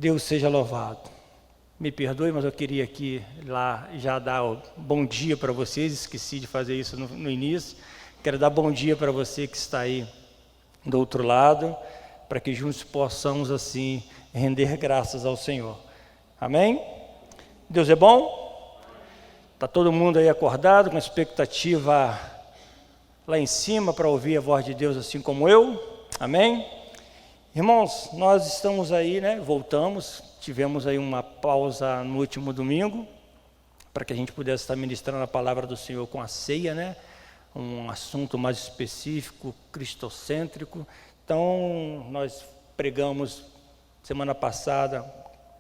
Deus seja louvado. Me perdoe, mas eu queria aqui lá já dar o bom dia para vocês, esqueci de fazer isso no início. Quero dar bom dia para você que está aí do outro lado, para que juntos possamos assim render graças ao Senhor. Amém? Deus é bom? Está todo mundo aí acordado, com expectativa lá em cima para ouvir a voz de Deus assim como eu? Amém? Irmãos, nós estamos aí, voltamos, tivemos aí uma pausa no último domingo, para que a gente pudesse estar ministrando a palavra do Senhor com a ceia, um assunto mais específico, cristocêntrico. Então, nós pregamos semana passada,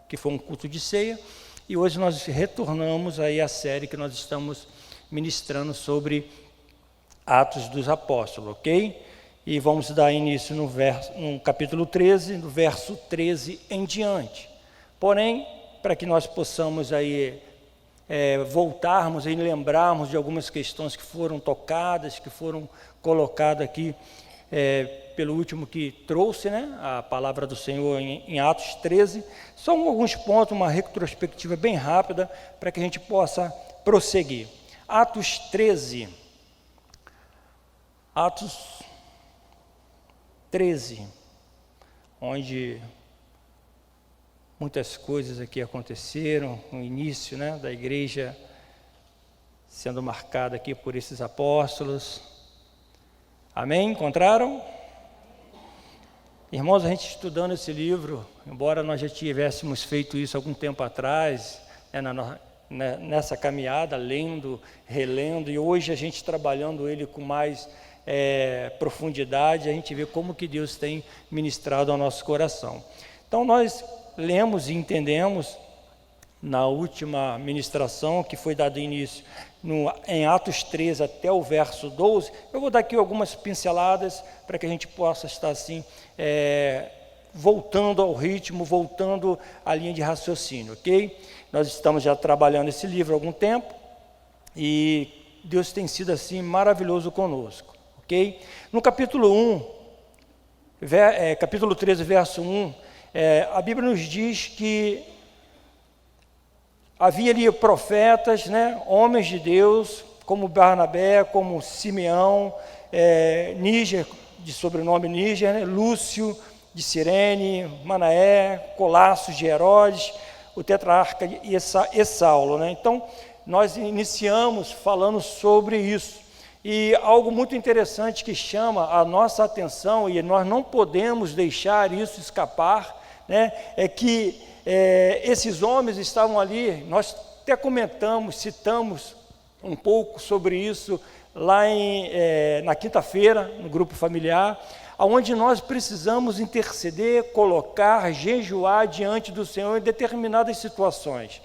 que foi um culto de ceia, e hoje nós retornamos aí à série que nós estamos ministrando sobre Atos dos Apóstolos, ok? E vamos dar início no capítulo 13, do verso 13 em diante. Porém, para que nós possamos aí voltarmos e lembrarmos de algumas questões que foram tocadas, que foram colocadas aqui pelo último que trouxe, a palavra do Senhor em Atos 13, são alguns pontos, uma retrospectiva bem rápida, para que a gente possa prosseguir. Atos 13, onde muitas coisas aqui aconteceram, no início da igreja sendo marcada aqui por esses apóstolos. Amém? Encontraram? Irmãos, a gente estudando esse livro, embora nós já tivéssemos feito isso algum tempo atrás, nessa caminhada, lendo, relendo, e hoje a gente trabalhando ele com mais profundidade, a gente vê como que Deus tem ministrado ao nosso coração. Então nós lemos e entendemos na última ministração, que foi dado início em Atos 13 até o verso 12, eu vou dar aqui algumas pinceladas para que a gente possa estar assim, voltando ao ritmo, voltando à linha de raciocínio, ok? Nós estamos já trabalhando esse livro há algum tempo e Deus tem sido assim maravilhoso conosco, ok? No capítulo 1, capítulo 13, verso 1, a Bíblia nos diz que havia ali profetas, homens de Deus, como Barnabé, como Simeão, Níger, de sobrenome Níger, Lúcio de Cirene, Manaé, Colasso de Herodes, o tetrarca e Saulo. Então, nós iniciamos falando sobre isso. E algo muito interessante que chama a nossa atenção, e nós não podemos deixar isso escapar, é que esses homens estavam ali, nós até comentamos, citamos um pouco sobre isso lá na quinta-feira, no grupo familiar, onde nós precisamos interceder, colocar, jejuar diante do Senhor em determinadas situações.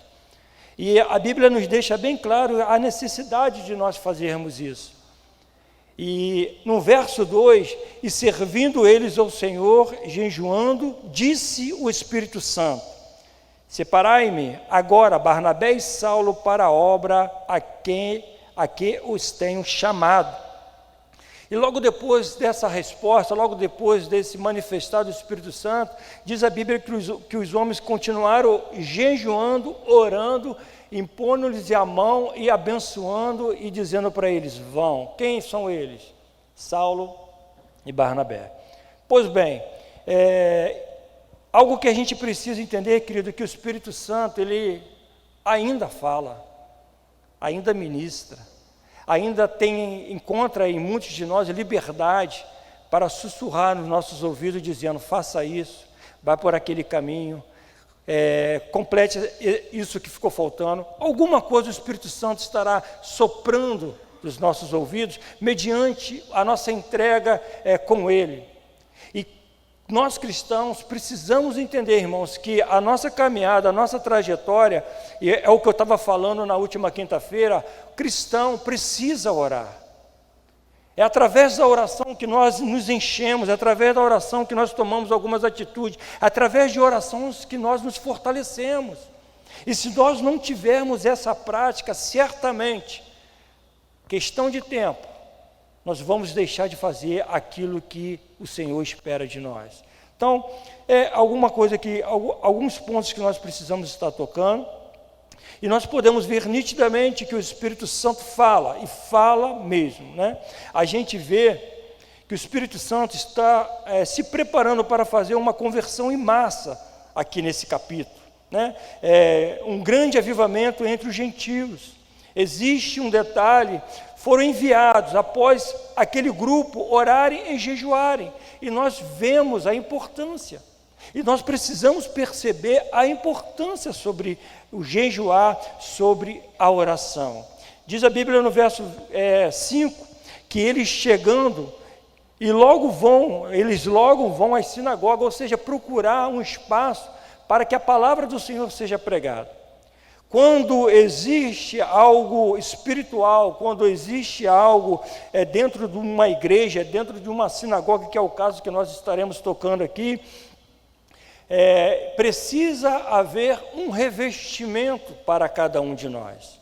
E a Bíblia nos deixa bem claro a necessidade de nós fazermos isso. E no verso 2, e servindo eles ao Senhor, jejuando, disse o Espírito Santo: separai-me agora Barnabé e Saulo para a obra a que os tenho chamado. E logo depois dessa resposta, logo depois desse manifestar do Espírito Santo, diz a Bíblia que os homens continuaram jejuando, orando, impondo-lhes a mão e abençoando e dizendo para eles: vão. Quem são eles? Saulo e Barnabé. Pois bem, algo que a gente precisa entender, querido, que o Espírito Santo, ele ainda fala, ainda ministra, ainda encontra em muitos de nós liberdade para sussurrar nos nossos ouvidos, dizendo: faça isso, vai por aquele caminho, complete isso que ficou faltando. Alguma coisa o Espírito Santo estará soprando nos nossos ouvidos, mediante a nossa entrega com Ele. E nós cristãos precisamos entender, irmãos, que a nossa caminhada, a nossa trajetória, e é o que eu estava falando na última quinta-feira, o cristão precisa orar. É através da oração que nós nos enchemos, é através da oração que nós tomamos algumas atitudes, é através de orações que nós nos fortalecemos. E se nós não tivermos essa prática, certamente, questão de tempo, nós vamos deixar de fazer aquilo que o Senhor espera de nós. Então, é alguma coisa que, alguns pontos que nós precisamos estar tocando, e nós podemos ver nitidamente que o Espírito Santo fala, e fala mesmo, né? A gente vê que o Espírito Santo está se preparando para fazer uma conversão em massa aqui nesse capítulo, né? Um grande avivamento entre os gentios. Existe um detalhe: foram enviados após aquele grupo orarem e jejuarem, e nós vemos a importância, e nós precisamos perceber a importância sobre o jejuar, sobre a oração. Diz a Bíblia no verso 5, que eles chegando, eles logo vão às sinagogas, ou seja, procurar um espaço para que a palavra do Senhor seja pregada. Quando existe algo espiritual, quando existe algo dentro de uma igreja, dentro de uma sinagoga, que é o caso que nós estaremos tocando aqui, precisa haver um revestimento para cada um de nós.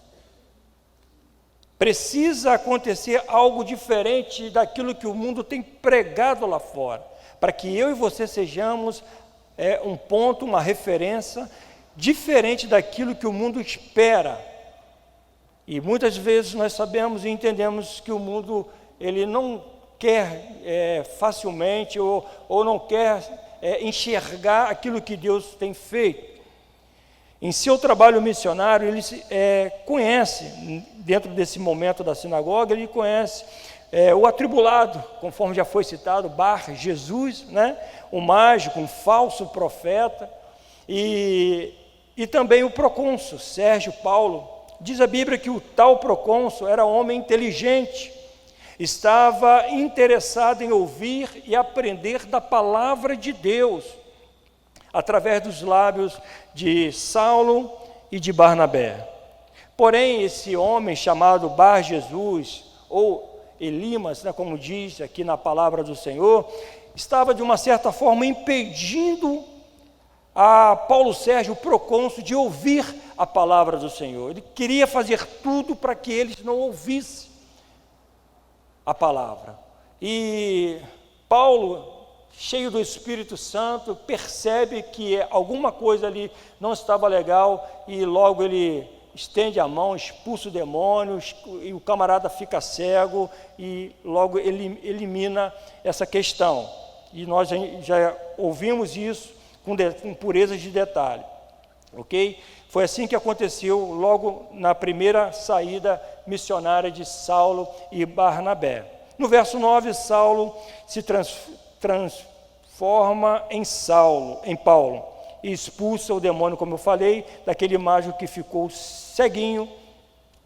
Precisa acontecer algo diferente daquilo que o mundo tem pregado lá fora, para que eu e você sejamos um ponto, uma referência diferente daquilo que o mundo espera. E muitas vezes nós sabemos e entendemos que o mundo, ele não quer facilmente ou não quer enxergar aquilo que Deus tem feito. Em seu trabalho missionário, ele conhece, dentro desse momento da sinagoga, ele conhece o atribulado, conforme já foi citado, Bar Jesus, né? O mágico, um falso profeta, e também o procônsul, Sérgio Paulo. Diz a Bíblia que o tal procônsul era homem inteligente, estava interessado em ouvir e aprender da palavra de Deus, através dos lábios de Saulo e de Barnabé. Porém, esse homem chamado Bar Jesus, ou Elimas, né, como diz aqui na palavra do Senhor, estava de uma certa forma impedindo a Paulo Sérgio, o procônsul, de ouvir a palavra do Senhor. Ele queria fazer tudo para que eles não ouvissem a palavra. E Paulo, cheio do Espírito Santo, percebe que alguma coisa ali não estava legal, e logo ele estende a mão, expulsa o demônio, e o camarada fica cego, e logo ele elimina essa questão. E nós já ouvimos isso com pureza de detalhe, ok? Foi assim que aconteceu logo na primeira saída missionária de Saulo e Barnabé. No verso 9, Saulo se transforma em Paulo, e expulsa o demônio, como eu falei, daquele mágico que ficou ceguinho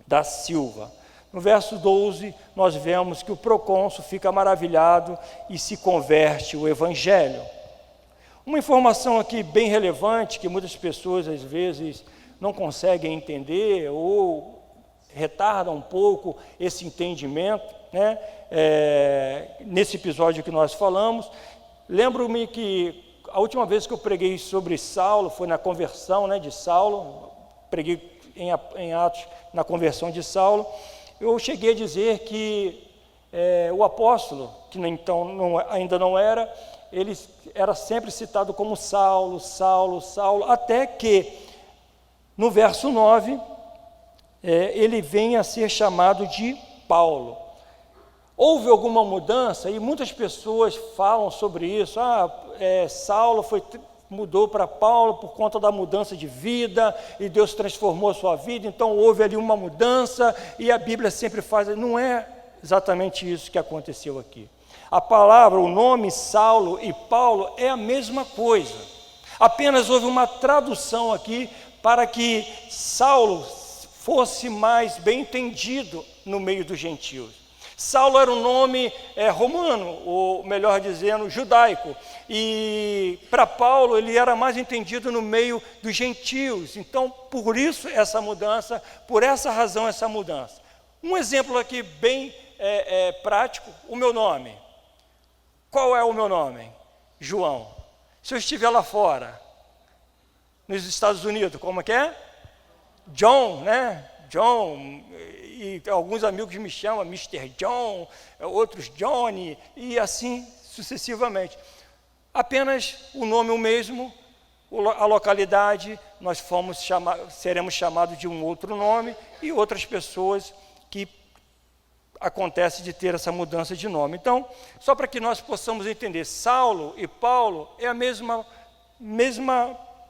da Silva. No verso 12, nós vemos que o procônsul fica maravilhado e se converte ao Evangelho. Uma informação aqui bem relevante, que muitas pessoas às vezes não conseguem entender ou retardam um pouco esse entendimento, né? Nesse episódio que nós falamos, lembro-me que a última vez que eu preguei sobre Saulo foi na conversão, né, de Saulo. Preguei em Atos na conversão de Saulo. Eu cheguei a dizer que o apóstolo, que então ainda não era, ele era sempre citado como Saulo, Saulo, Saulo, até que no verso 9 ele vem a ser chamado de Paulo. Houve alguma mudança, e muitas pessoas falam sobre isso. Saulo mudou para Paulo por conta da mudança de vida, e Deus transformou a sua vida, então houve ali uma mudança, e a Bíblia sempre faz. Não é exatamente isso que aconteceu aqui. A palavra, o nome Saulo e Paulo é a mesma coisa, apenas houve uma tradução aqui para que Saulo fosse mais bem entendido no meio dos gentios. Saulo era um nome romano, ou melhor dizendo, judaico, e para Paulo ele era mais entendido no meio dos gentios. Então, por isso essa mudança, por essa razão essa mudança. Um exemplo aqui bem prático: o meu nome. Qual é o meu nome? João. Se eu estiver lá fora, nos Estados Unidos, como é que é? John, né? John, e alguns amigos me chamam Mr. John, outros Johnny, e assim sucessivamente. apenas o nome o mesmo, a localidade, nós seremos chamados de um outro nome, e outras pessoas que acontece de ter essa mudança de nome. Então, só para que nós possamos entender, Saulo e Paulo é a mesma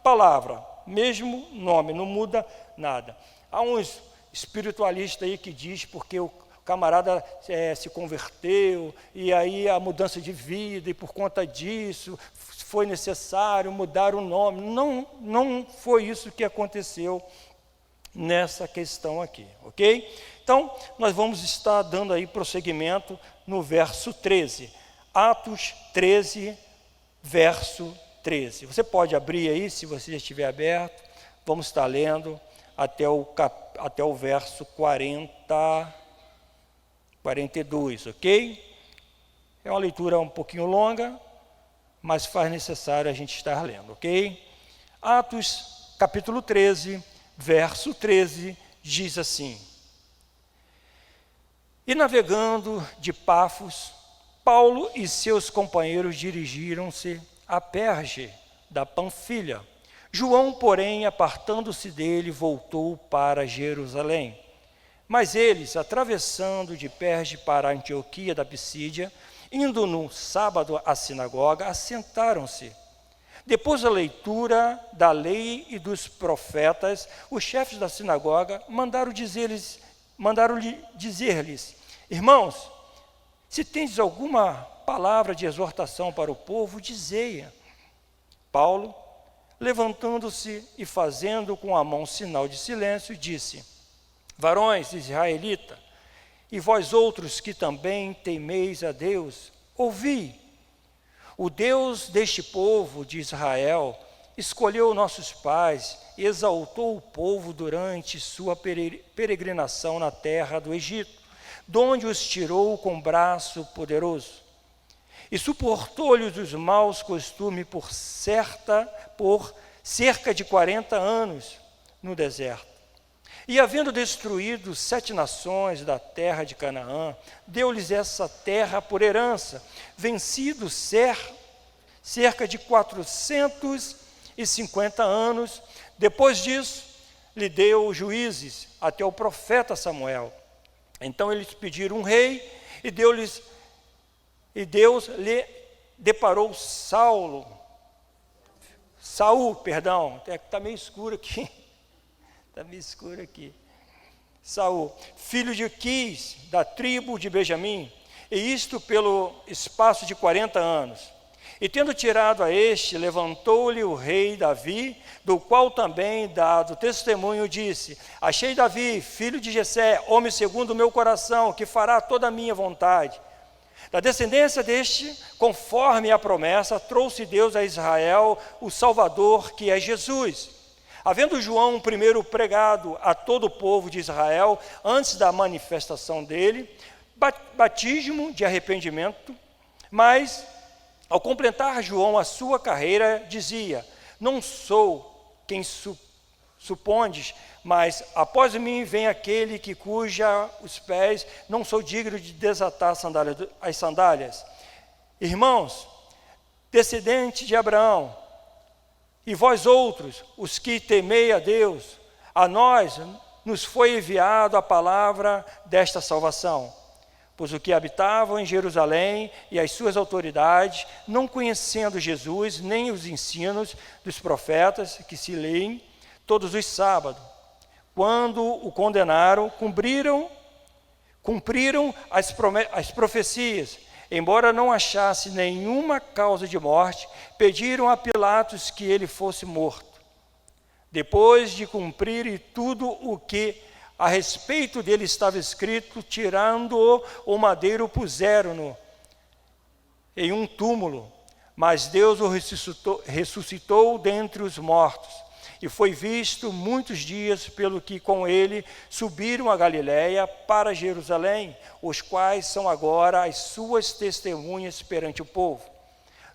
palavra, mesmo nome, não muda nada. Há uns espiritualistas aí que diz porque o camarada se converteu, e aí a mudança de vida, e por conta disso foi necessário mudar o nome. Não foi isso que aconteceu nessa questão aqui, ok? Então, nós vamos estar dando aí prosseguimento no verso 13. Atos 13, verso 13. Você pode abrir aí, se você já estiver aberto. Vamos estar lendo até o verso 42, ok? É uma leitura um pouquinho longa, mas faz necessário a gente estar lendo, ok? Atos, capítulo 13, verso 13, diz assim: E navegando de Pafos, Paulo e seus companheiros dirigiram-se a Perge da Panfilha. João, porém, apartando-se dele, voltou para Jerusalém. Mas eles, atravessando de Perge para Antioquia da Pisídia, indo no sábado à sinagoga, assentaram-se. Depois da leitura da lei e dos profetas, os chefes da sinagoga mandaram-lhe dizer-lhes: Irmãos, se tendes alguma palavra de exortação para o povo, dizei-a. Paulo, levantando-se e fazendo com a mão sinal de silêncio, disse: Varões israelitas, e vós outros que também temeis a Deus, ouvi. O Deus deste povo de Israel escolheu nossos pais e exaltou o povo durante sua peregrinação na terra do Egito, donde os tirou com braço poderoso. E suportou-lhes os maus costumes por cerca de 40 anos no deserto. E havendo destruído 7 nações da terra de Canaã, deu-lhes essa terra por herança, vencido cerca de 450 anos. Depois disso, lhe deu juízes até o profeta Samuel. Então eles pediram um rei, e Deus lhe deparou Saul, está meio escuro aqui. Está meio escuro aqui. Saul, filho de Quis, da tribo de Benjamim, e isto pelo espaço de 40 anos. E tendo tirado a este, levantou-lhe o rei Davi, do qual também, dado testemunho, disse: Achei Davi, filho de Jessé, homem segundo o meu coração, que fará toda a minha vontade. Da descendência deste, conforme a promessa, trouxe Deus a Israel o Salvador, que é Jesus. Havendo João primeiro pregado a todo o povo de Israel, antes da manifestação dele, batismo de arrependimento, mas, ao completar João a sua carreira, dizia: Não sou quem supondes, mas após mim vem aquele cuja os pés não sou digno de desatar as sandálias. Irmãos, descendente de Abraão, e vós outros, os que temei a Deus, a nós nos foi enviado a palavra desta salvação. Pois os que habitavam em Jerusalém e as suas autoridades, não conhecendo Jesus, nem os ensinos dos profetas que se leem todos os sábados, quando o condenaram, cumpriram as profecias. Embora não achasse nenhuma causa de morte, pediram a Pilatos que ele fosse morto. Depois de cumprir tudo o que a respeito dele estava escrito, tirando-o, o madeiro puseram-no em um túmulo. Mas Deus o ressuscitou dentre os mortos. E foi visto muitos dias, pelo que com ele subiram a Galiléia para Jerusalém, os quais são agora as suas testemunhas perante o povo.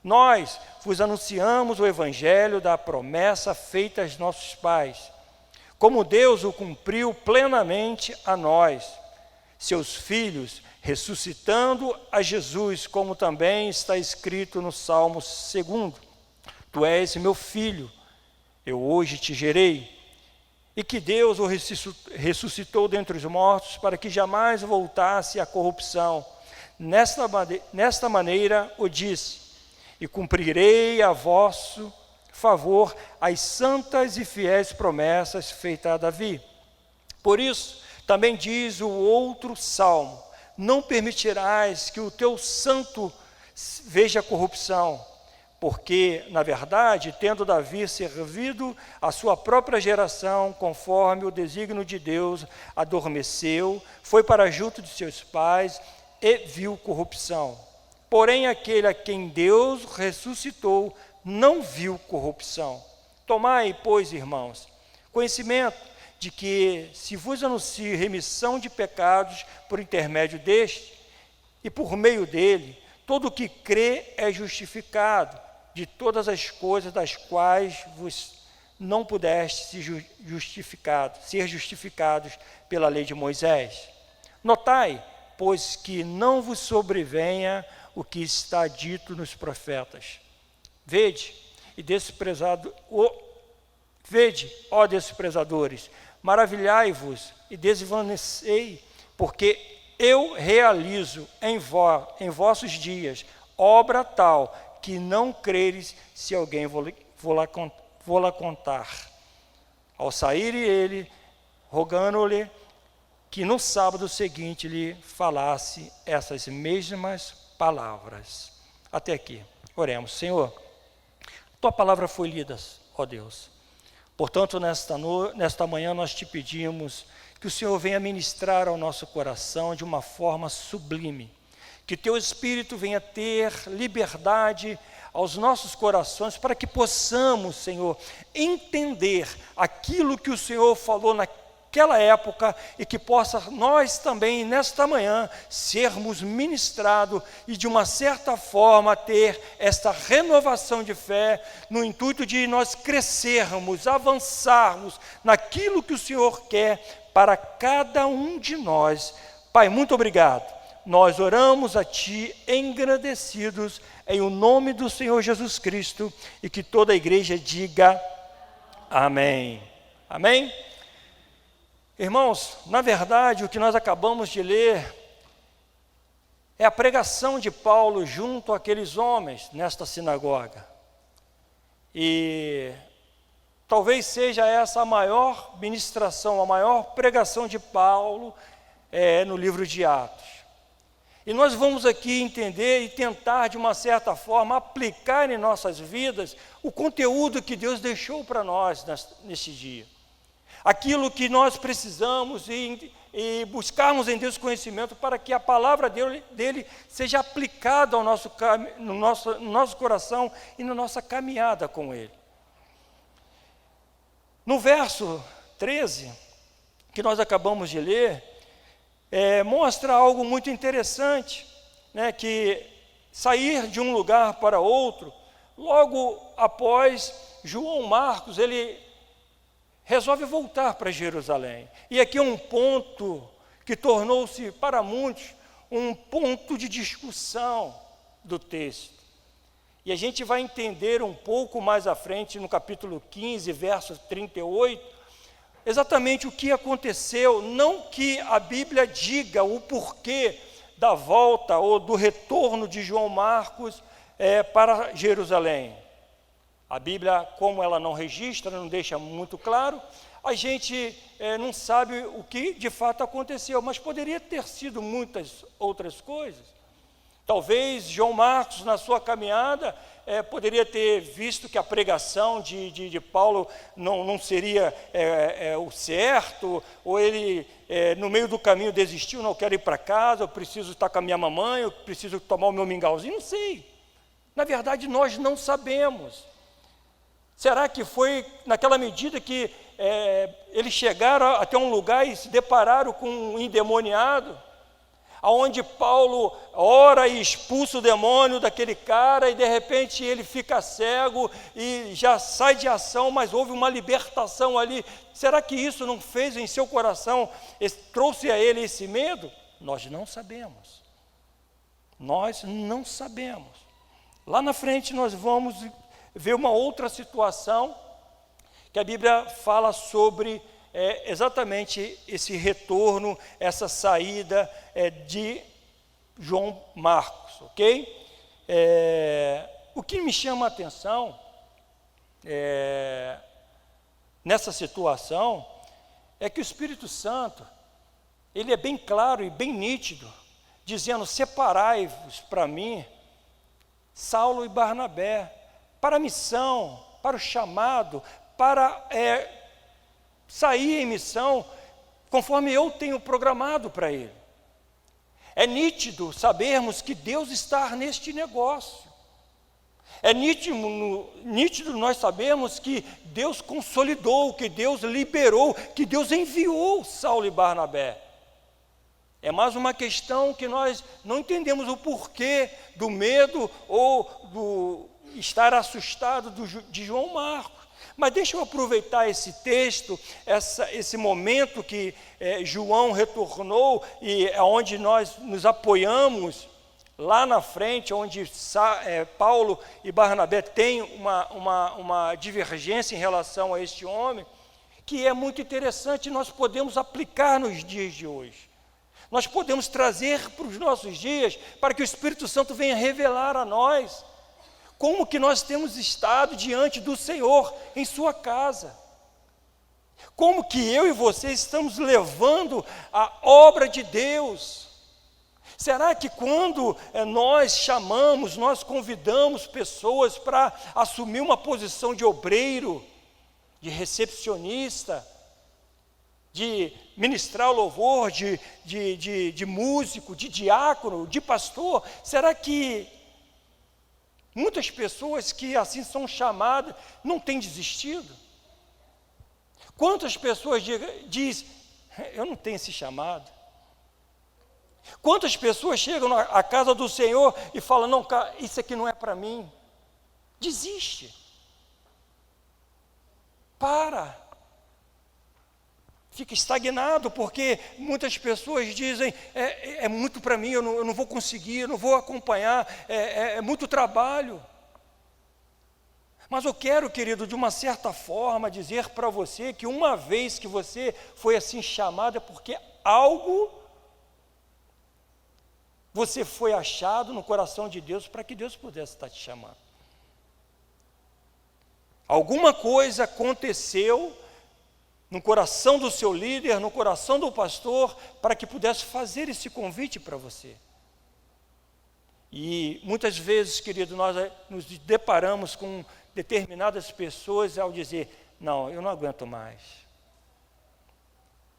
Nós vos anunciamos o evangelho da promessa feita aos nossos pais, como Deus o cumpriu plenamente a nós, seus filhos, ressuscitando a Jesus, como também está escrito no Salmo 2: Tu és meu filho, eu hoje te gerei. E que Deus o ressuscitou dentre os mortos, para que jamais voltasse à corrupção. Nesta maneira o disse: e cumprirei a vosso favor as santas e fiéis promessas feitas a Davi. Por isso, também diz o outro salmo: não permitirás que o teu santo veja corrupção, porque, na verdade, tendo Davi servido a sua própria geração, conforme o desígnio de Deus, adormeceu, foi para junto de seus pais e viu corrupção. Porém, aquele a quem Deus ressuscitou não viu corrupção. Tomai, pois, irmãos, conhecimento de que, se vos anuncio remissão de pecados por intermédio deste, e por meio dele, todo o que crê é justificado de todas as coisas das quais vos não pudeste ser justificados pela lei de Moisés. Notai, pois, que não vos sobrevenha o que está dito nos profetas. Vede, ó desprezadores, maravilhai-vos e desvanecei, porque eu realizo em vossos dias obra tal que não creres, se alguém vou lá contar. Ao sair ele, rogando-lhe que no sábado seguinte lhe falasse essas mesmas palavras. Até aqui, oremos. Senhor, tua palavra foi lida, ó Deus. Portanto, nesta manhã nós te pedimos que o Senhor venha ministrar ao nosso coração de uma forma sublime, que teu Espírito venha ter liberdade aos nossos corações, para que possamos, Senhor, entender aquilo que o Senhor falou naquela época, e que possa nós também, nesta manhã, sermos ministrados e de uma certa forma ter esta renovação de fé, no intuito de nós crescermos, avançarmos naquilo que o Senhor quer para cada um de nós. Pai, muito obrigado. Nós oramos a Ti engrandecidos em o nome do Senhor Jesus Cristo, e que toda a igreja diga amém. Amém? Irmãos, na verdade, o que nós acabamos de ler é a pregação de Paulo junto àqueles homens nesta sinagoga. E talvez seja essa a maior ministração, a maior pregação de Paulo no livro de Atos. E nós vamos aqui entender e tentar, de uma certa forma, aplicar em nossas vidas o conteúdo que Deus deixou para nós neste dia. Aquilo que nós precisamos e buscarmos em Deus conhecimento para que a palavra dele seja aplicada no nosso coração e na nossa caminhada com Ele. No verso 13, que nós acabamos de ler, mostra algo muito interessante, né, que sair de um lugar para outro, logo após João Marcos, ele resolve voltar para Jerusalém. E aqui é um ponto que tornou-se para muitos um ponto de discussão do texto. E a gente vai entender um pouco mais à frente, no capítulo 15, verso 38, exatamente o que aconteceu. Não que a Bíblia diga o porquê da volta ou do retorno de João Marcos para Jerusalém. A Bíblia, como ela não registra, não deixa muito claro, a gente não sabe o que de fato aconteceu, mas poderia ter sido muitas outras coisas. Talvez João Marcos, na sua caminhada, poderia ter visto que a pregação de Paulo não seria o certo, ou ele, no meio do caminho, desistiu: não quero ir para casa, eu preciso estar com a minha mamãe, eu preciso tomar o meu mingauzinho, não sei. Na verdade, nós não sabemos. Será que foi naquela medida que eles chegaram até um lugar e se depararam com um endemoniado, aonde Paulo ora e expulsa o demônio daquele cara, e de repente ele fica cego e já sai de ação, mas houve uma libertação ali? Será que isso não fez em seu coração, trouxe a ele esse medo? Nós não sabemos. Nós não sabemos. Lá na frente nós vamos ver uma outra situação que a Bíblia fala sobre exatamente esse retorno, essa saída de João Marcos, ok? O que me chama a atenção nessa situação é que o Espírito Santo, ele é bem claro e bem nítido, dizendo: separai-vos para mim, Saulo e Barnabé, para a missão, para o chamado, para sair em missão, conforme eu tenho programado para ele. É nítido sabermos que Deus está neste negócio. É nítido nós sabemos que Deus consolidou, que Deus liberou, que Deus enviou Saulo e Barnabé. É mais uma questão que nós não entendemos o porquê do medo ou do estar assustado de João Marcos. Mas deixa eu aproveitar esse texto, esse momento que João retornou e é onde nós nos apoiamos, lá na frente, onde Paulo e Barnabé têm uma divergência em relação a este homem, que é muito interessante, nós podemos aplicar nos dias de hoje. Nós podemos trazer para os nossos dias, para que o Espírito Santo venha revelar a nós como que nós temos estado diante do Senhor em sua casa. Como que eu e você estamos levando a obra de Deus. Será que quando nós chamamos, nós convidamos pessoas para assumir uma posição de obreiro, de recepcionista, de ministrar o louvor, de músico, de diácono, de pastor, será que muitas pessoas que assim são chamadas não têm desistido? Quantas pessoas dizem: eu não tenho esse chamado? Quantas pessoas chegam à casa do Senhor e falam: não, isso aqui não é para mim? Desiste. Fica estagnado, porque muitas pessoas dizem: é muito para mim, eu não vou conseguir, eu não vou acompanhar, é muito trabalho. Mas eu quero, querido, de uma certa forma, dizer para você que uma vez que você foi assim chamado, é porque algo você foi achado no coração de Deus para que Deus pudesse estar te chamando. Alguma coisa aconteceu no coração do seu líder, no coração do pastor, para que pudesse fazer esse convite para você. E muitas vezes, querido, nós nos deparamos com determinadas pessoas ao dizer: não, eu não aguento mais.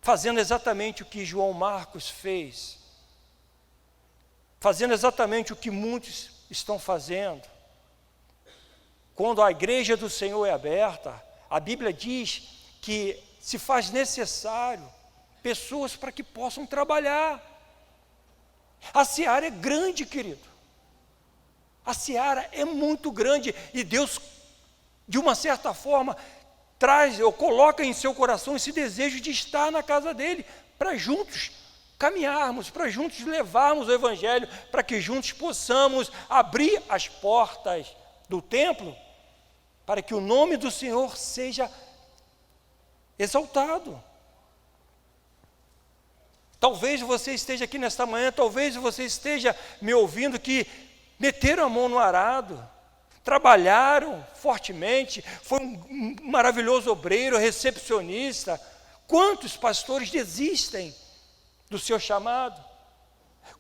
Fazendo exatamente o que João Marcos fez. Fazendo exatamente o que muitos estão fazendo. Quando a igreja do Senhor é aberta, a Bíblia diz que se faz necessário pessoas para que possam trabalhar. A seara é grande, querido. A seara é muito grande e Deus, de uma certa forma, traz ou coloca em seu coração esse desejo de estar na casa dele, para juntos caminharmos, para juntos levarmos o Evangelho, para que juntos possamos abrir as portas do templo, para que o nome do Senhor seja exaltado. Talvez você esteja aqui nesta manhã, talvez você esteja me ouvindo, que meteram a mão no arado, trabalharam fortemente, foi um maravilhoso obreiro, recepcionista. Quantos pastores desistem do seu chamado?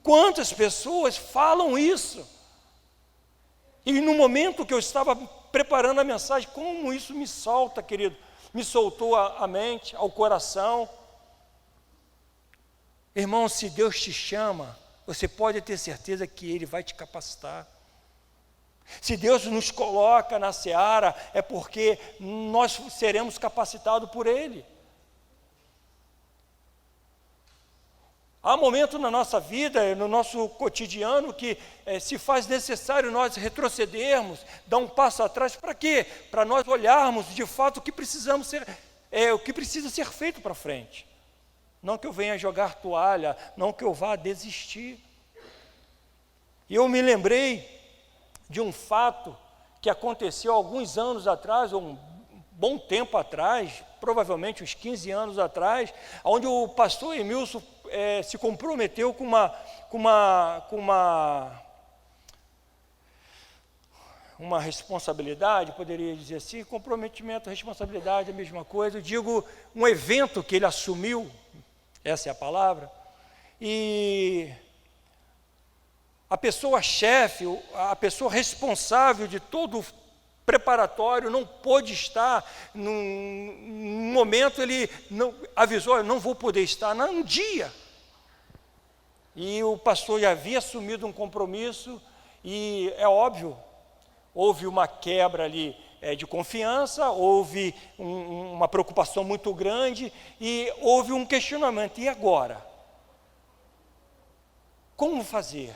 Quantas pessoas falam isso? E no momento que eu estava preparando a mensagem, como isso me solta, querido, me soltou a mente, ao coração. Irmão, se Deus te chama, você pode ter certeza que Ele vai te capacitar. Se Deus nos coloca na seara, é porque nós seremos capacitados por Ele. Há momentos na nossa vida, no nosso cotidiano, que se faz necessário nós retrocedermos, dar um passo atrás. Para quê? Para nós olharmos de fato o que precisamos ser, o que precisa ser feito para frente. não que eu venha jogar toalha, não que eu vá desistir. E eu me lembrei de um fato que aconteceu alguns anos atrás, ou um bom tempo atrás, provavelmente uns 15 anos atrás, onde o pastor Emilson se comprometeu com uma responsabilidade, poderia dizer assim, comprometimento, responsabilidade, a mesma coisa. Eu digo, um evento que ele assumiu, essa é a palavra, e a pessoa chefe, a pessoa responsável de todo o preparatório não pôde estar, num momento ele não, avisou, não vou poder estar, num dia. E o pastor já havia assumido um compromisso, e é óbvio, houve uma quebra ali de confiança, houve uma preocupação muito grande, e houve um questionamento, e agora? Como fazer?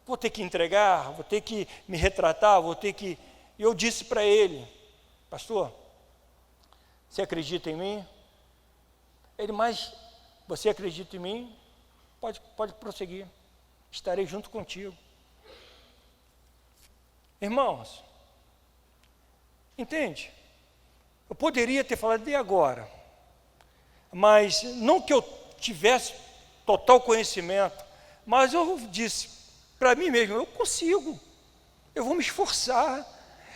Vou ter que entregar, vou ter que me retratar, vou ter que... Eu disse para ele, pastor, você acredita em mim? Ele, mas você acredita em mim? Pode prosseguir, estarei junto contigo. Irmãos, entende? Eu poderia ter falado de agora, mas não que eu tivesse total conhecimento, mas eu disse para mim mesmo, eu consigo, eu vou me esforçar,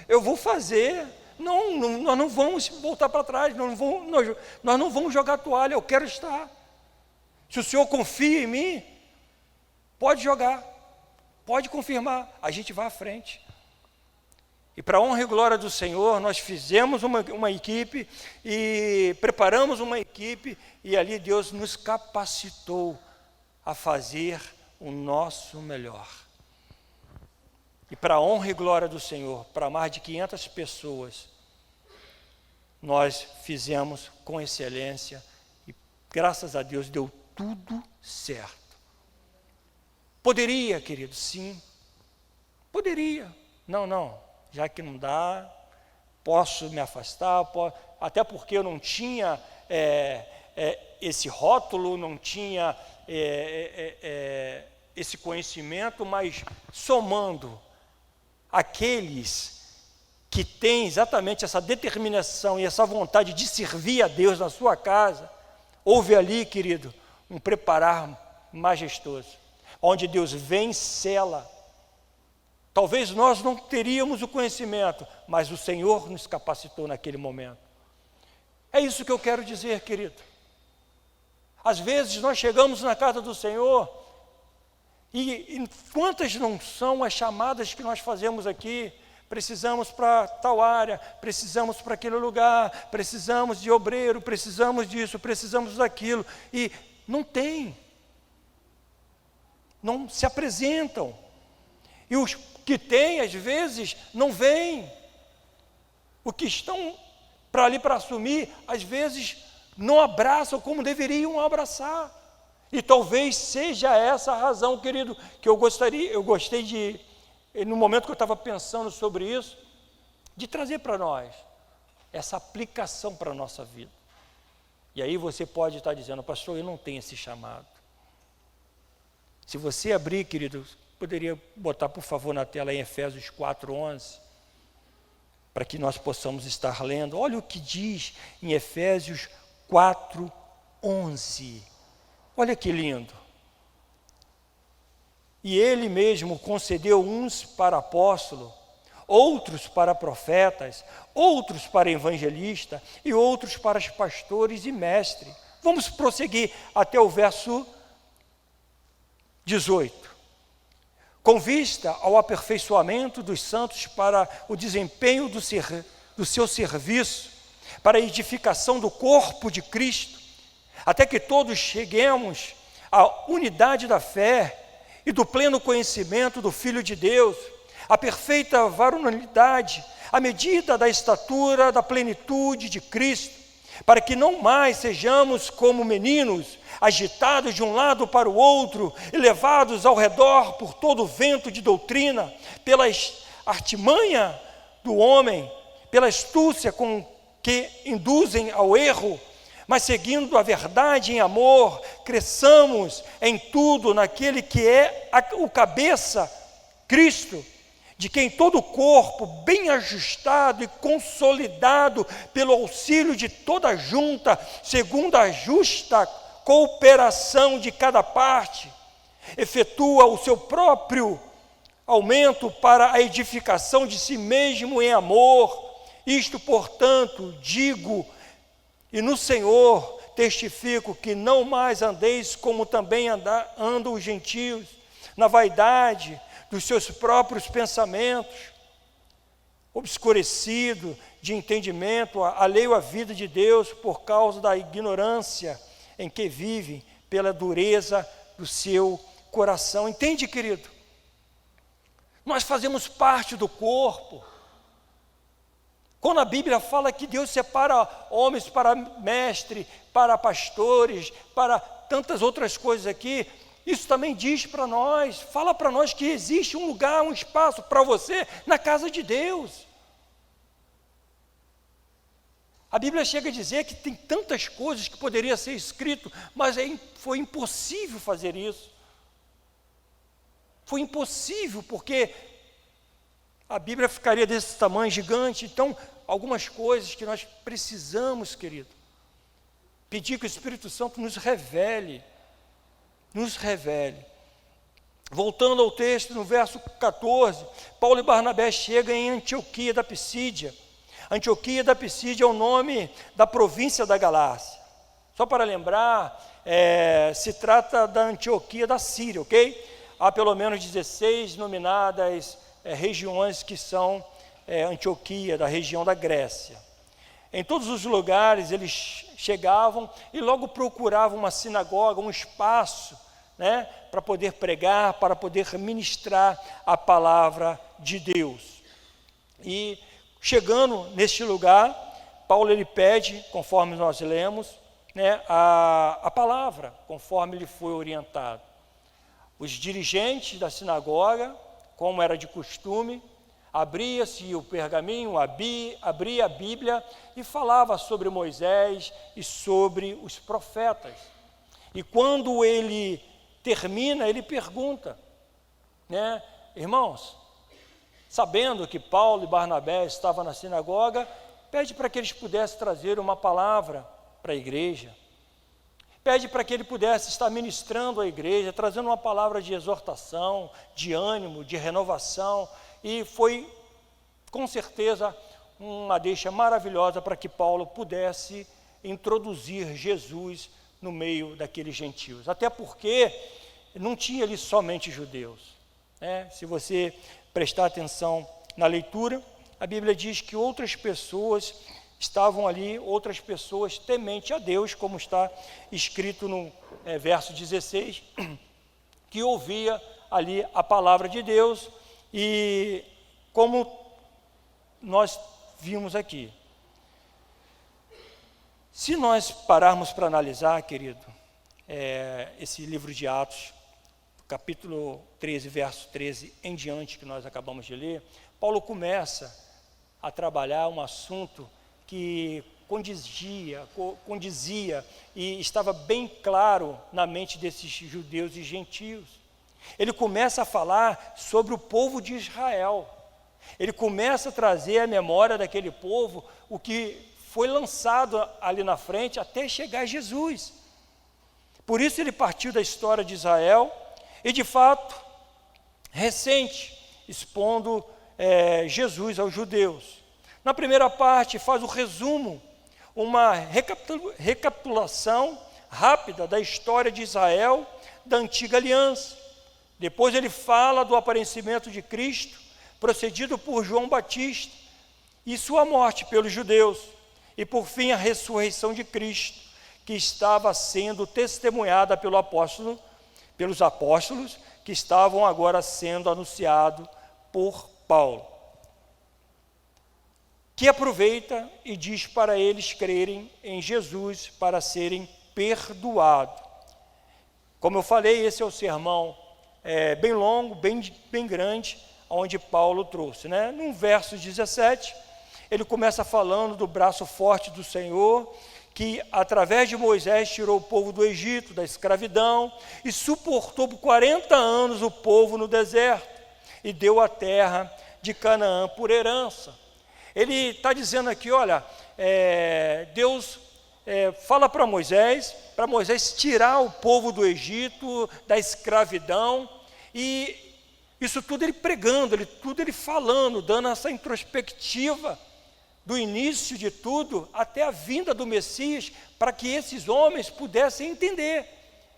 eu vou fazer, nós não vamos voltar para trás, nós não vamos jogar toalha, eu quero estar. Se o Senhor confia em mim, pode jogar, pode confirmar, a gente vai à frente. E para a honra e glória do Senhor, nós fizemos uma equipe e preparamos uma equipe, e ali Deus nos capacitou a fazer o nosso melhor. E para a honra e glória do Senhor, para mais de 500 pessoas, nós fizemos com excelência e graças a Deus deu tudo certo. Poderia, querido, sim, poderia, não, já que não dá, posso me afastar, até porque eu não tinha esse rótulo, não tinha esse conhecimento, mas somando aqueles que têm exatamente essa determinação e essa vontade de servir a Deus na sua casa, houve ali, querido, um preparar majestoso, onde Deus vem e sela. Talvez nós não teríamos o conhecimento, mas o Senhor nos capacitou naquele momento. É isso que eu quero dizer, querido. Às vezes nós chegamos na casa do Senhor, e quantas não são as chamadas que nós fazemos aqui? Precisamos para tal área, precisamos para aquele lugar, precisamos de obreiro, precisamos disso, precisamos daquilo, e não tem, não se apresentam, e os que têm, às vezes, não vêm, os que estão para ali para assumir, às vezes, não abraçam como deveriam abraçar, e talvez seja essa a razão, querido, que eu gostei de, no momento que eu estava pensando sobre isso, de trazer para nós essa aplicação para a nossa vida. E aí você pode estar dizendo, pastor, eu não tenho esse chamado. Se você abrir, querido, poderia botar, por favor, na tela em Efésios 4:11, para que nós possamos estar lendo. Olha o que diz em Efésios 4:11. Olha que lindo. E ele mesmo concedeu uns para apóstolo, outros para profetas, outros para evangelista e outros para os pastores e mestres. Vamos prosseguir até o verso 18. Com vista ao aperfeiçoamento dos santos para o desempenho do seu serviço, para a edificação do corpo de Cristo, até que todos cheguemos à unidade da fé e do pleno conhecimento do Filho de Deus, à perfeita varonilidade, à medida da estatura da plenitude de Cristo, para que não mais sejamos como meninos, agitados de um lado para o outro, e levados ao redor por todo o vento de doutrina, pela artimanha do homem, pela astúcia com que induzem ao erro, mas seguindo a verdade em amor, cresçamos em tudo naquele que é o cabeça, Cristo, de quem todo o corpo, bem ajustado e consolidado pelo auxílio de toda a junta, segundo a justa cooperação de cada parte, efetua o seu próprio aumento para a edificação de si mesmo em amor. Isto, portanto, digo, e no Senhor testifico, que não mais andeis como também andam os gentios, na vaidade dos seus próprios pensamentos, obscurecido de entendimento, alheio à vida de Deus por causa da ignorância em que vivem, pela dureza do seu coração. Entende, querido? Nós fazemos parte do corpo. Quando a Bíblia fala que Deus separa homens para mestre, para pastores, para tantas outras coisas aqui, isso também diz para nós, fala para nós que existe um lugar, um espaço para você na casa de Deus. A Bíblia chega a dizer que tem tantas coisas que poderia ser escrito, mas foi impossível fazer isso. Foi impossível, porque a Bíblia ficaria desse tamanho gigante. Então, algumas coisas que nós precisamos, querido, pedir que o Espírito Santo nos revele. Nos revele. Voltando ao texto, no verso 14, Paulo e Barnabé chegam em Antioquia da Pisídia. Antioquia da Pisídia é o nome da província da Galácia. Só para lembrar, se trata da Antioquia da Síria, ok? Há pelo menos 16 nominadas regiões que são Antioquia, da região da Grécia. Em todos os lugares eles chegavam e logo procuravam uma sinagoga, um espaço, né, para poder pregar, para poder ministrar a palavra de Deus. E chegando neste lugar, Paulo ele pede, conforme nós lemos, né, a palavra, conforme ele foi orientado. Os dirigentes da sinagoga, como era de costume, abria-se o pergaminho, abria a Bíblia e falava sobre Moisés e sobre os profetas. E quando ele termina, ele pergunta, né, irmãos, sabendo que Paulo e Barnabé estavam na sinagoga, pede para que eles pudessem trazer uma palavra para a igreja. Pede para que ele pudesse estar ministrando à igreja, trazendo uma palavra de exortação, de ânimo, de renovação. E foi, com certeza, uma deixa maravilhosa para que Paulo pudesse introduzir Jesus no meio daqueles gentios. Até porque não tinha ali somente judeus, né? Se você prestar atenção na leitura, a Bíblia diz que outras pessoas estavam ali, outras pessoas temente a Deus, como está escrito no verso 16, que ouvia ali a palavra de Deus. E como nós vimos aqui, se nós pararmos para analisar, querido, esse livro de Atos, capítulo 13, verso 13 em diante, que nós acabamos de ler, Paulo começa a trabalhar um assunto que condizia e estava bem claro na mente desses judeus e gentios. Ele começa a falar sobre o povo de Israel. Ele começa a trazer à memória daquele povo o que foi lançado ali na frente até chegar a Jesus. Por isso ele partiu da história de Israel e, de fato, recente, expondo Jesus aos judeus. Na primeira parte, faz o resumo, uma recapitulação rápida da história de Israel, da antiga aliança. Depois ele fala do aparecimento de Cristo, procedido por João Batista, e sua morte pelos judeus. E, por fim, a ressurreição de Cristo, que estava sendo testemunhada pelos apóstolos, que estavam agora sendo anunciados por Paulo, que aproveita e diz para eles crerem em Jesus para serem perdoados. Como eu falei, esse é o sermão bem longo, bem grande, onde Paulo trouxe, né? No verso 17, ele começa falando do braço forte do Senhor, que através de Moisés tirou o povo do Egito, da escravidão, e suportou por 40 anos o povo no deserto, e deu a terra de Canaã por herança. Ele está dizendo aqui, olha, Deus fala para Moisés tirar o povo do Egito, da escravidão, e isso tudo ele pregando, tudo ele falando, dando essa introspectiva do início de tudo até a vinda do Messias, para que esses homens pudessem entender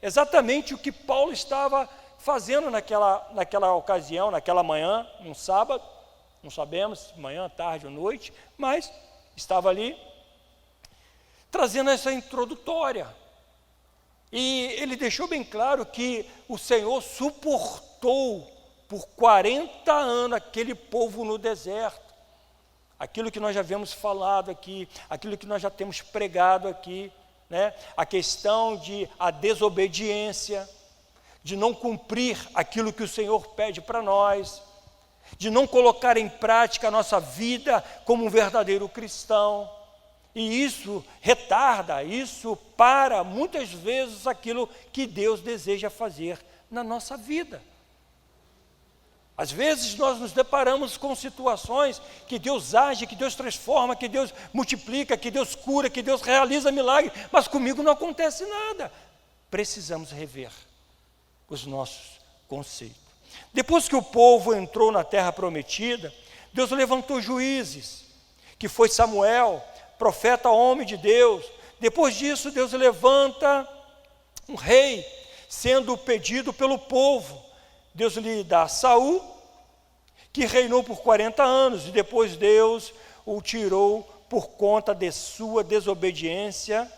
exatamente o que Paulo estava fazendo naquela ocasião, naquela manhã, um sábado, não sabemos, manhã, tarde ou noite, mas estava ali, trazendo essa introdutória. E ele deixou bem claro que o Senhor suportou por 40 anos aquele povo no deserto. Aquilo que nós já havíamos falado aqui, aquilo que nós já temos pregado aqui, né? A questão de a desobediência, de não cumprir aquilo que o Senhor pede para nós, de não colocar em prática a nossa vida como um verdadeiro cristão. E isso retarda, isso para muitas vezes aquilo que Deus deseja fazer na nossa vida. Às vezes nós nos deparamos com situações que Deus age, que Deus transforma, que Deus multiplica, que Deus cura, que Deus realiza milagres, mas comigo não acontece nada. Precisamos rever os nossos conceitos. Depois que o povo entrou na terra prometida, Deus levantou juízes, que foi Samuel, profeta, homem de Deus. Depois disso, Deus levanta um rei, sendo pedido pelo povo. Deus lhe dá Saul, que reinou por 40 anos, e depois Deus o tirou por conta de sua desobediência,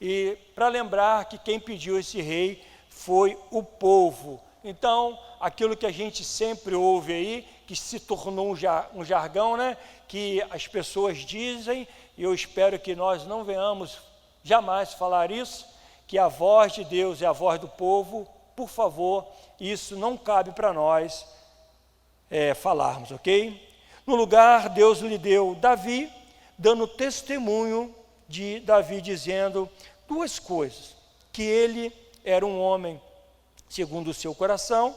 e para lembrar que quem pediu esse rei foi o povo. Então, aquilo que a gente sempre ouve aí, que se tornou um jargão, né? Que as pessoas dizem, e eu espero que nós não venhamos jamais falar isso, que a voz de Deus é a voz do povo. Por favor, isso não cabe para nós falarmos, ok? No lugar, Deus lhe deu Davi, dando testemunho de Davi, dizendo duas coisas: que ele era um homem segundo o seu coração,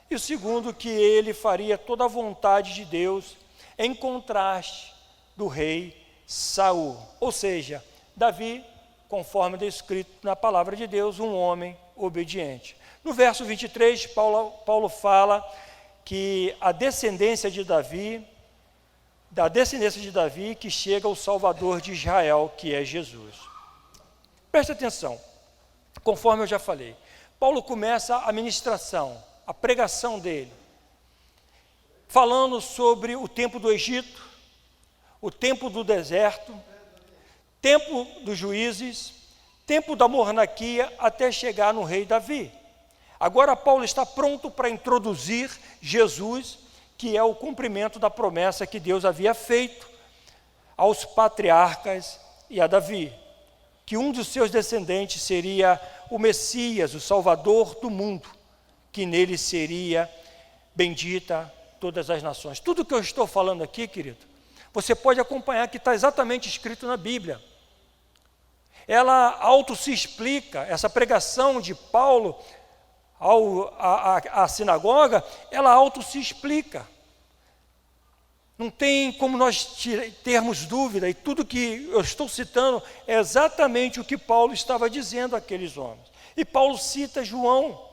e o segundo, que ele faria toda a vontade de Deus, em contraste do rei Saul. Ou seja, Davi, conforme descrito na palavra de Deus, um homem obediente. No verso 23, Paulo fala que da descendência de Davi, que chega o Salvador de Israel, que é Jesus. Preste atenção, conforme eu já falei, Paulo começa a ministração, a pregação dele, falando sobre o tempo do Egito, o tempo do deserto, tempo dos juízes, tempo da monarquia, até chegar no rei Davi. Agora Paulo está pronto para introduzir Jesus, que é o cumprimento da promessa que Deus havia feito aos patriarcas e a Davi, que um dos seus descendentes seria o Messias, o Salvador do mundo, que nele seria bendita todas as nações. Tudo que eu estou falando aqui, querido, você pode acompanhar que está exatamente escrito na Bíblia. Ela se explica, essa pregação de Paulo à sinagoga, ela se explica. Não tem como nós termos dúvida, e tudo que eu estou citando é exatamente o que Paulo estava dizendo àqueles homens. E Paulo cita João,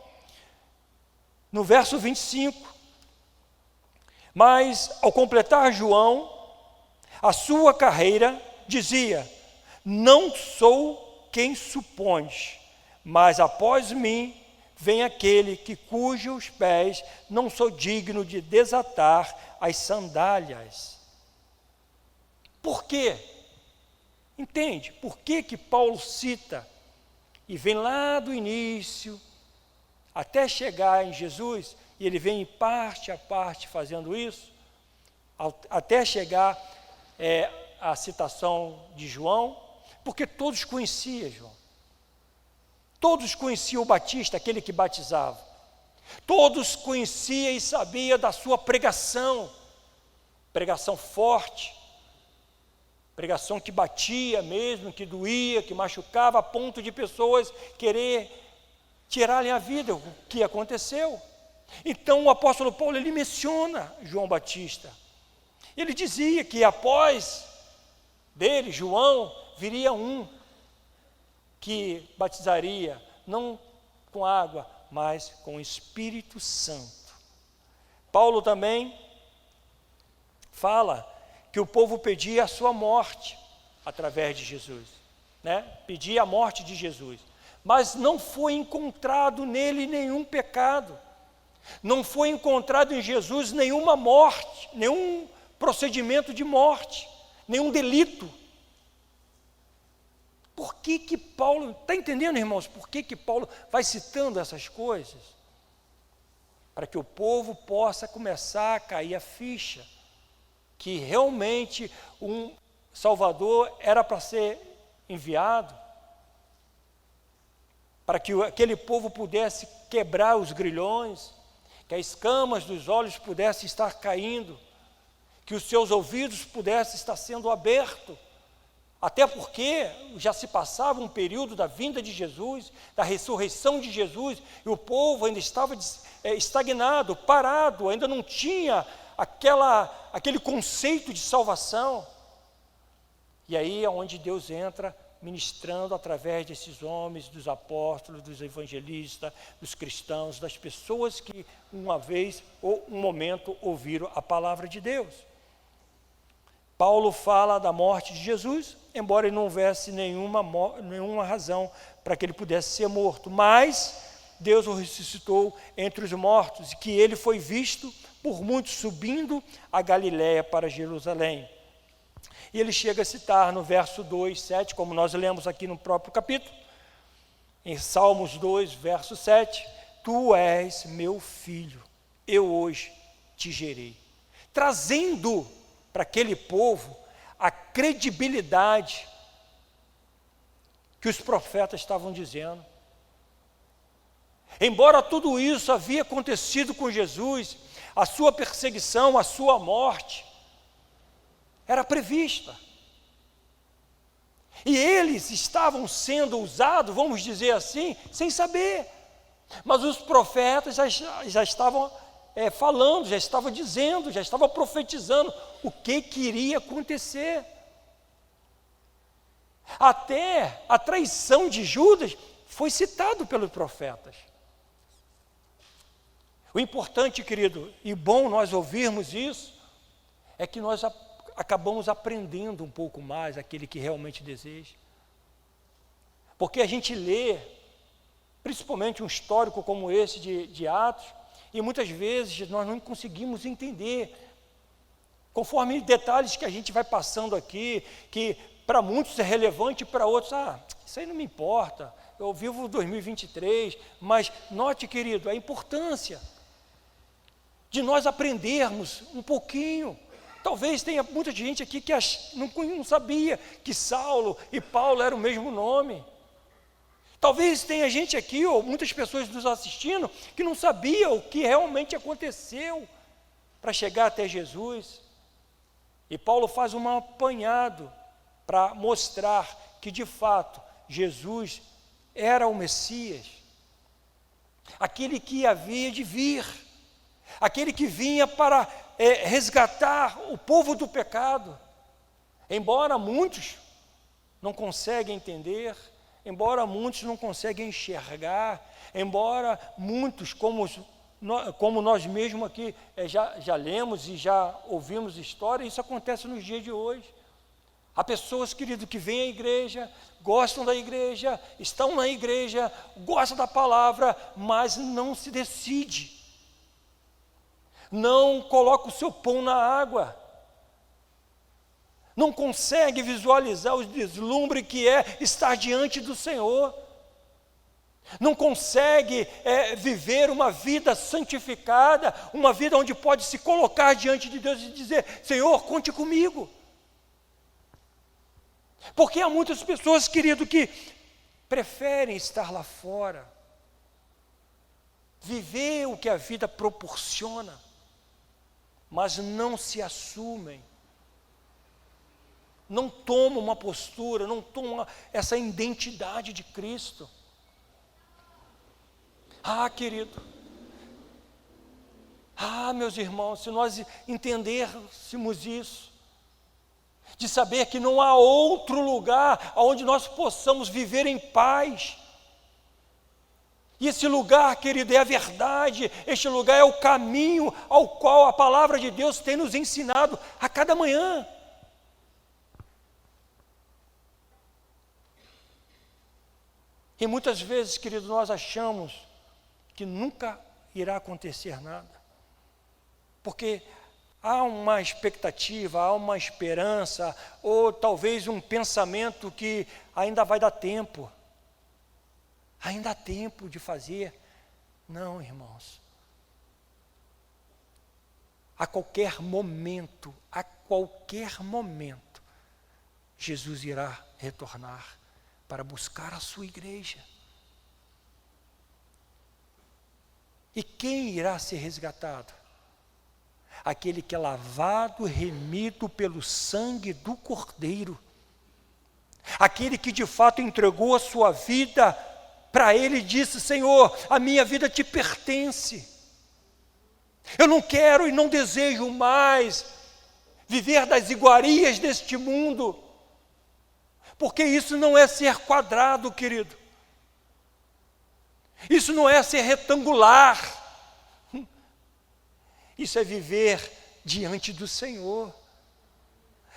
no verso 25. Mas, ao completar João a sua carreira, dizia: não sou quem supões, mas após mim vem aquele cujos pés não sou digno de desatar as sandálias. Por quê? Entende? Por que Paulo cita e vem lá do início até chegar em Jesus, e ele vem parte a parte fazendo isso, até chegar a citação de João? Porque todos conheciam João. Todos conheciam o Batista, aquele que batizava. Todos conheciam e sabiam da sua pregação forte, Pregação que batia mesmo, que doía, que machucava, a ponto de pessoas querer tirarem a vida, o que aconteceu. Então o apóstolo Paulo, ele menciona João Batista. Ele dizia que após dele, João, viria um que batizaria, não com água, mas com o Espírito Santo. Paulo também fala que o povo pedia a sua morte através de Jesus, né? Pedia a morte de Jesus, mas não foi encontrado nele nenhum pecado, não foi encontrado em Jesus nenhuma morte, nenhum procedimento de morte, nenhum delito. Por que Paulo, está entendendo, irmãos, por que Paulo vai citando essas coisas? Para que o povo possa começar a cair a ficha, que realmente um Salvador era para ser enviado, para que aquele povo pudesse quebrar os grilhões, que as escamas dos olhos pudessem estar caindo, que os seus ouvidos pudessem estar sendo abertos, até porque já se passava um período da vinda de Jesus, da ressurreição de Jesus, e o povo ainda estava estagnado, parado, ainda não tinha aquele conceito de salvação. E aí é onde Deus entra ministrando através desses homens, dos apóstolos, dos evangelistas, dos cristãos, das pessoas que uma vez ou um momento ouviram a palavra de Deus. Paulo fala da morte de Jesus, embora ele não houvesse nenhuma razão para que ele pudesse ser morto, mas Deus o ressuscitou entre os mortos, e que ele foi visto por muitos subindo a Galiléia para Jerusalém. E ele chega a citar no verso 2, 7, como nós lemos aqui no próprio capítulo, em Salmos 2, verso 7, tu és meu filho, eu hoje te gerei, trazendo para aquele povo a credibilidade que os profetas estavam dizendo. Embora tudo isso havia acontecido com Jesus, a sua perseguição, a sua morte, era prevista. E eles estavam sendo usados, vamos dizer assim, sem saber. Mas os profetas já estavam falando, já estavam dizendo, já estavam profetizando o que iria acontecer. Até a traição de Judas foi citado pelos profetas. O importante, querido, e bom nós ouvirmos isso, é que nós acabamos aprendendo um pouco mais aquele que realmente deseja. Porque a gente lê, principalmente um histórico como esse de Atos, e muitas vezes nós não conseguimos entender, conforme detalhes que a gente vai passando aqui, que para muitos é relevante, para outros, isso aí não me importa, eu vivo 2023, mas note, querido, a importância de nós aprendermos um pouquinho. Talvez tenha muita gente aqui que não sabia que Saulo e Paulo eram o mesmo nome. Talvez tenha gente aqui, ou muitas pessoas nos assistindo, que não sabia o que realmente aconteceu para chegar até Jesus. E Paulo faz um apanhado para mostrar que, de fato, Jesus era o Messias, aquele que havia de vir, aquele que vinha para resgatar o povo do pecado. Embora muitos não conseguem entender, embora muitos não conseguem enxergar, embora muitos, como nós mesmos aqui já lemos e já ouvimos história, isso acontece nos dias de hoje. Há pessoas, querido, que vêm à igreja, gostam da igreja, estão na igreja, gostam da palavra, mas não se decide. Não coloca o seu pão na água, não consegue visualizar o deslumbre que é estar diante do Senhor, não consegue viver uma vida santificada, uma vida onde pode se colocar diante de Deus e dizer: Senhor, conte comigo. Porque há muitas pessoas, querido, que preferem estar lá fora, viver o que a vida proporciona, mas não se assumem. não toma uma postura, não toma essa identidade de Cristo. Querido, meus irmãos, se nós entendêssemos isso, de saber que não há outro lugar onde nós possamos viver em paz, e esse lugar, querido, é a verdade, este lugar é o caminho ao qual a palavra de Deus tem nos ensinado a cada manhã. E muitas vezes, querido, nós achamos que nunca irá acontecer nada, porque há uma expectativa, há uma esperança, ou talvez um pensamento que ainda vai dar tempo, ainda há tempo de fazer. Não, irmãos, a qualquer momento, Jesus irá retornar para buscar a sua igreja. E quem irá ser resgatado? Aquele que é lavado, remido pelo sangue do Cordeiro. Aquele que de fato entregou a sua vida para Ele e disse: Senhor, a minha vida te pertence. Eu não quero e não desejo mais viver das iguarias deste mundo, porque isso não é ser quadrado, querido. Isso não é ser retangular. Isso é viver diante do Senhor,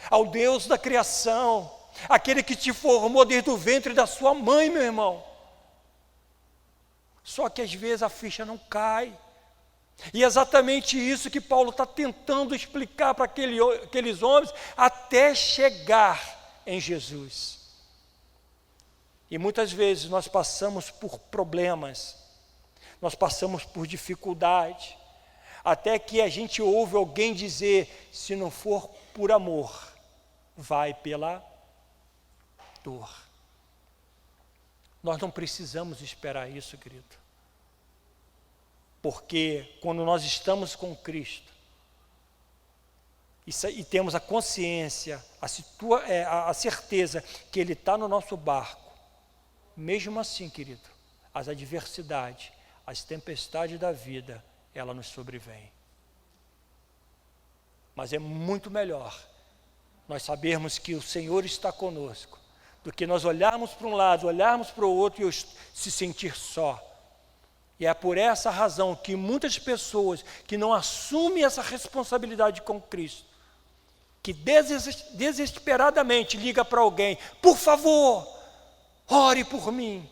ao Deus da criação, aquele que te formou desde o ventre da sua mãe, meu irmão. Só que às vezes a ficha não cai. E é exatamente isso que Paulo está tentando explicar para aqueles homens, até chegar em Jesus. E muitas vezes nós passamos por problemas, nós passamos por dificuldade, até que a gente ouve alguém dizer: se não for por amor, vai pela dor. Nós não precisamos esperar isso, querido, porque quando nós estamos com Cristo e temos a consciência, a certeza que Ele está no nosso barco, mesmo assim, querido, as adversidades, as tempestades da vida, ela nos sobrevém. Mas é muito melhor nós sabermos que o Senhor está conosco, do que nós olharmos para um lado, olharmos para o outro e se sentir só. E é por essa razão que muitas pessoas que não assumem essa responsabilidade com Cristo, que desesperadamente liga para alguém: por favor, ore por mim,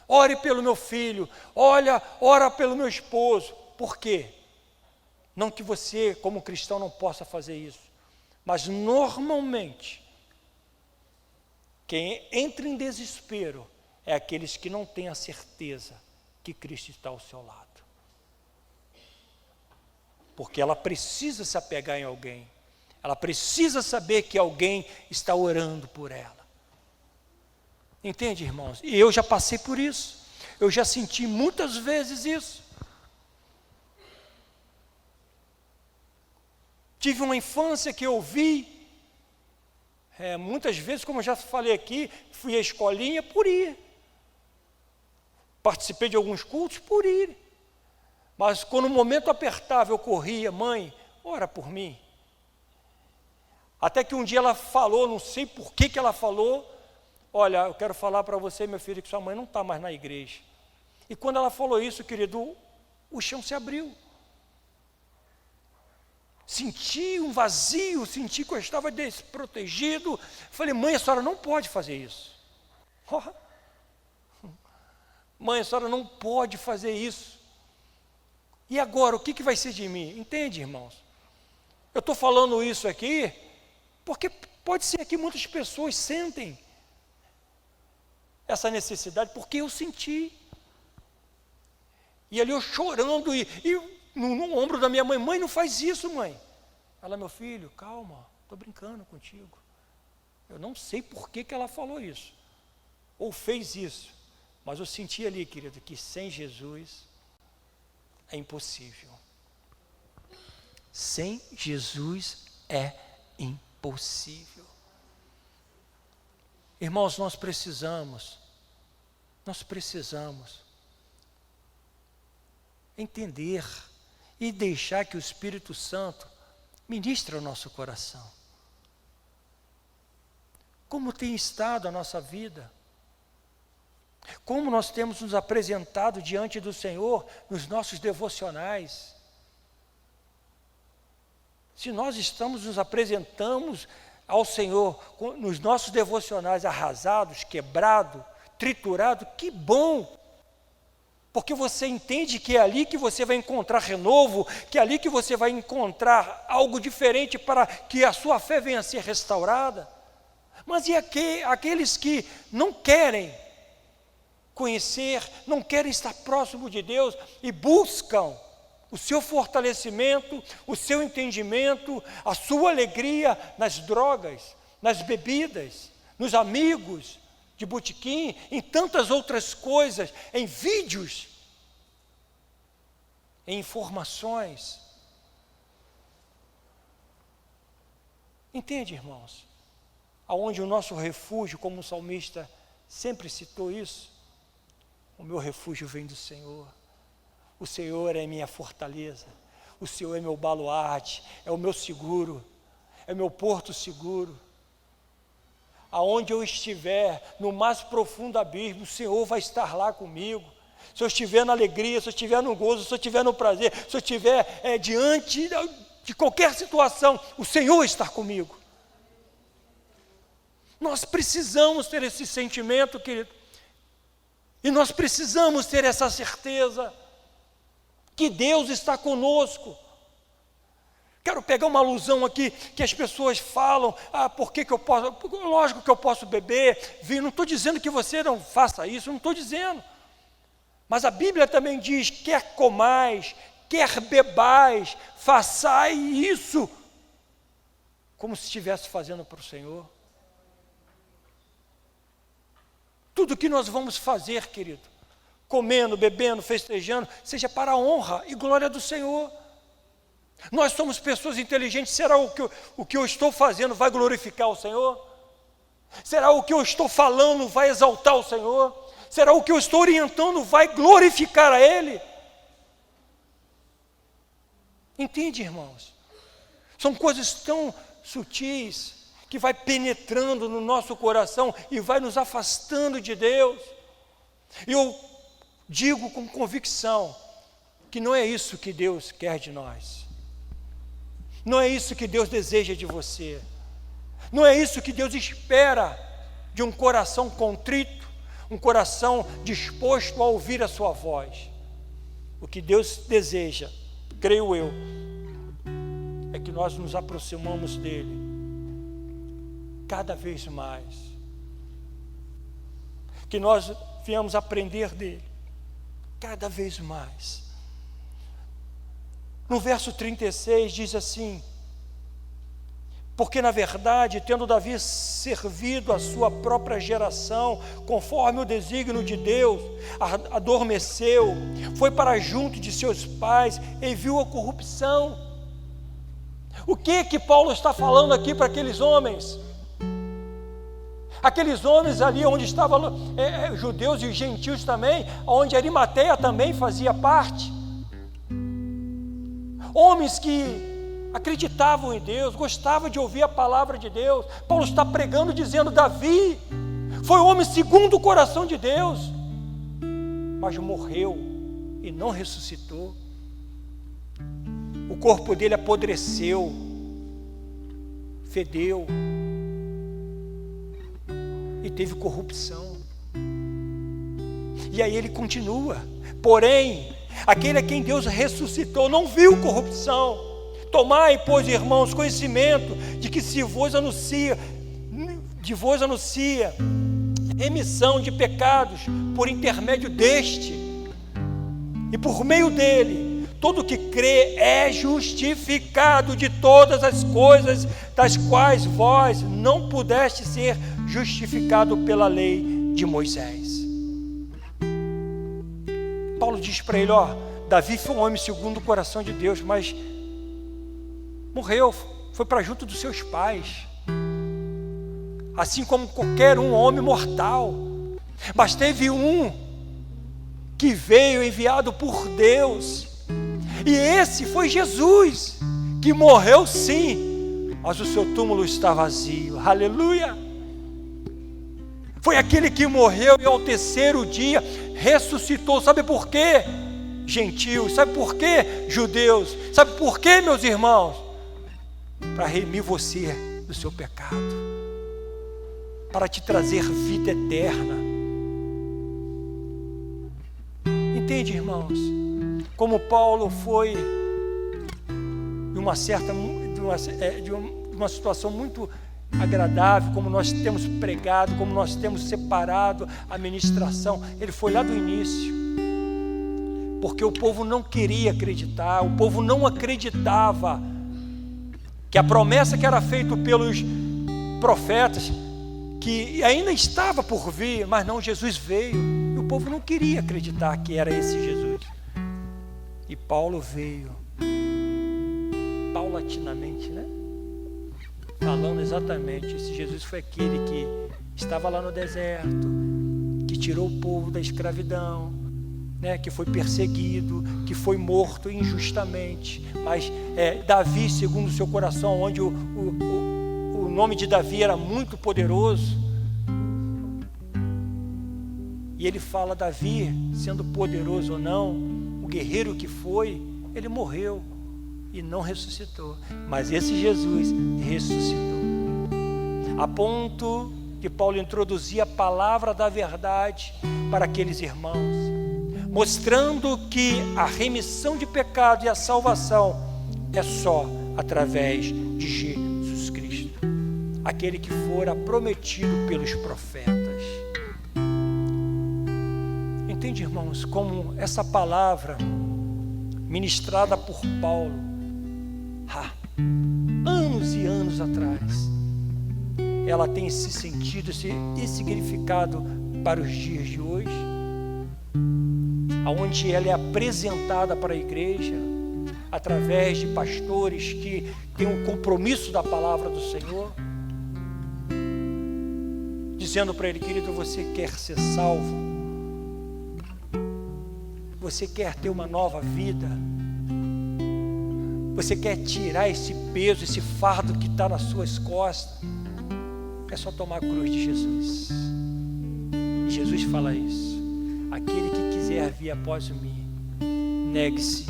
ore pelo meu filho, ora pelo meu esposo. Por quê? Não que você, como cristão, não possa fazer isso, mas normalmente quem entra em desespero é aqueles que não têm a certeza que Cristo está ao seu lado. Porque ela precisa se apegar em alguém, ela precisa saber que alguém está orando por ela. Entende, irmãos? E eu já passei por isso, eu já senti muitas vezes isso. Tive uma infância que eu vi, muitas vezes, como eu já falei aqui, fui à escolinha por ir. Participei de alguns cultos por ir. Mas quando o momento apertava, eu corria: mãe, ora por mim. Até que um dia ela falou, não sei por que ela falou: olha, eu quero falar para você, meu filho, que sua mãe não está mais na igreja. E quando ela falou isso, querido, o chão se abriu. Senti um vazio, senti que eu estava desprotegido. Falei: mãe, a senhora não pode fazer isso. Mãe, a senhora não pode fazer isso. E agora, o que vai ser de mim? Entende, irmãos? Eu estou falando isso aqui, porque pode ser que muitas pessoas sentem essa necessidade, porque eu senti. E ali eu chorando, e no ombro da minha mãe: mãe, não faz isso, mãe. Ela: meu filho, calma, estou brincando contigo. Eu não sei por que ela falou isso, ou fez isso, mas eu senti ali, querido, que sem Jesus é impossível. Sem Jesus é impossível. Irmãos, nós precisamos entender e deixar que o Espírito Santo ministre o nosso coração. Como tem estado a nossa vida? Como nós temos nos apresentado diante do Senhor nos nossos devocionais? Se nós nos apresentamos ao Senhor nos nossos devocionais arrasados, quebrados, triturados, que bom! Porque você entende que é ali que você vai encontrar renovo, que é ali que você vai encontrar algo diferente para que a sua fé venha a ser restaurada. Mas e aqueles que não querem conhecer, não querem estar próximo de Deus e buscam o seu fortalecimento, o seu entendimento, a sua alegria nas drogas, nas bebidas, nos amigos de botequim, em tantas outras coisas, em vídeos, em informações. Entende, irmãos? Aonde o nosso refúgio, como o salmista sempre citou isso, o meu refúgio vem do Senhor. O Senhor é minha fortaleza, o Senhor é meu baluarte, é o meu seguro, é meu porto seguro. Aonde eu estiver, no mais profundo abismo, o Senhor vai estar lá comigo. Se eu estiver na alegria, se eu estiver no gozo, se eu estiver no prazer, se eu estiver diante de qualquer situação, o Senhor está comigo. Nós precisamos ter esse sentimento, querido, e nós precisamos ter essa certeza que Deus está conosco. Quero pegar uma alusão aqui, que as pessoas falam, por que eu posso, lógico que eu posso beber vinho, não estou dizendo que você não faça isso, não estou dizendo, mas a Bíblia também diz, quer comais, quer bebais, façai isso, como se estivesse fazendo para o Senhor. Tudo que nós vamos fazer, querido, comendo, bebendo, festejando, seja para a honra e glória do Senhor. Nós somos pessoas inteligentes. Será o que eu estou fazendo vai glorificar o Senhor? Será o que eu estou falando vai exaltar o Senhor? Será o que eu estou orientando vai glorificar a Ele? Entende, irmãos? São coisas tão sutis que vai penetrando no nosso coração e vai nos afastando de Deus. E eu digo com convicção que não é isso que Deus quer de nós. Não é isso que Deus deseja de você. Não é isso que Deus espera de um coração contrito, um coração disposto a ouvir a sua voz. O que Deus deseja, creio eu, é que nós nos aproximamos dEle cada vez mais. Que nós venhamos aprender dEle cada vez mais. No verso 36 diz assim: porque na verdade, tendo Davi servido a sua própria geração, conforme o desígnio de Deus, adormeceu, foi para junto de seus pais e viu a corrupção. O que Paulo está falando aqui para aqueles homens? Aqueles homens ali onde estavam judeus e gentios também, onde Arimateia também fazia parte. Homens que acreditavam em Deus, gostavam de ouvir a palavra de Deus. Paulo está pregando dizendo, Davi foi homem segundo o coração de Deus, mas morreu e não ressuscitou. O corpo dele apodreceu, fedeu e teve corrupção. E aí ele continua, porém aquele a quem Deus ressuscitou não viu corrupção. Tomai, pois, irmãos, conhecimento de que se vos anuncia remissão de pecados por intermédio deste, e por meio dele todo que crê é justificado de todas as coisas das quais vós não pudeste ser justificado pela lei de Moisés. Paulo diz para ele, Davi foi um homem segundo o coração de Deus, mas morreu, foi para junto dos seus pais. assim como qualquer homem mortal. Mas teve um que veio enviado por Deus, e esse foi Jesus, que morreu sim, mas o seu túmulo está vazio. Aleluia! Foi aquele que morreu e ao terceiro dia ressuscitou. Sabe por quê? Gentios, sabe por quê? Judeus, sabe por quê, meus irmãos? Para remir você do seu pecado, para te trazer vida eterna. Entende, irmãos? Como Paulo foi de uma situação muito agradável, como nós temos pregado, como nós temos separado a ministração. Ele foi lá do início, porque o povo não queria acreditar, o povo não acreditava que a promessa que era feita pelos profetas, que ainda estava por vir, mas não, Jesus veio, e o povo não queria acreditar que era esse Jesus. E Paulo veio paulatinamente, né? Falando exatamente, esse Jesus foi aquele que estava lá no deserto, que tirou o povo da escravidão, né, que foi perseguido, que foi morto injustamente, mas Davi, segundo o seu coração, onde o nome de Davi era muito poderoso, e ele fala, Davi, sendo poderoso ou não, o guerreiro que foi, ele morreu e não ressuscitou, mas esse Jesus ressuscitou, a ponto que Paulo introduzia a palavra da verdade para aqueles irmãos, mostrando que a remissão de pecado e a salvação é só através de Jesus Cristo, aquele que fora prometido pelos profetas. Entende, irmãos, como essa palavra ministrada por Paulo anos e anos atrás, ela tem esse sentido, esse significado para os dias de hoje, onde ela é apresentada para a igreja através de pastores que têm um compromisso da palavra do Senhor, dizendo para ele, querido, você quer ser salvo? Você quer ter uma nova vida? Você quer tirar esse peso, esse fardo que está nas suas costas? É só tomar a cruz de Jesus. E Jesus fala isso, aquele que quiser vir após mim, negue-se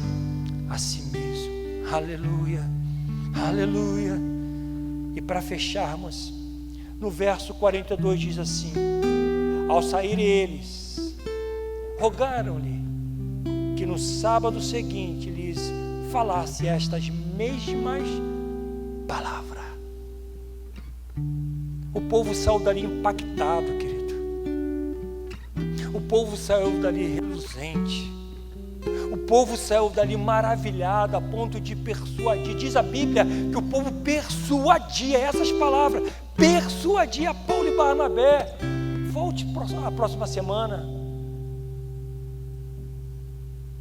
a si mesmo. Aleluia, aleluia. E para fecharmos, no verso 42 diz assim, ao sair eles, rogaram-lhe que no sábado seguinte lhes falasse estas mesmas palavras. O povo saiu dali impactado, querido. O povo saiu dali reluzente. O povo saiu dali maravilhado, a ponto de persuadir. Diz a Bíblia que o povo persuadia, essas palavras, persuadia Paulo e Barnabé. Volte a próxima semana.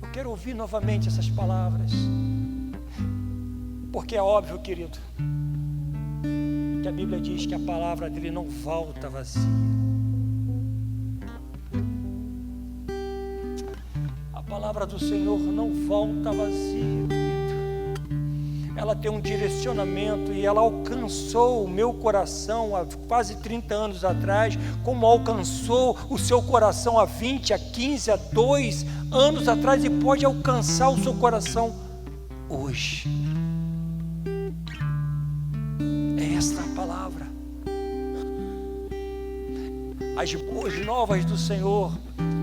Eu quero ouvir novamente essas palavras. Porque é óbvio, querido, que a Bíblia diz que a palavra dele não volta vazia. A palavra do Senhor não volta vazia, querido. Ela tem um direcionamento e ela alcançou o meu coração há quase 30 anos atrás, como alcançou o seu coração há 20, há 15, há 2 anos atrás e pode alcançar o seu coração hoje. É esta a palavra. As boas novas do Senhor,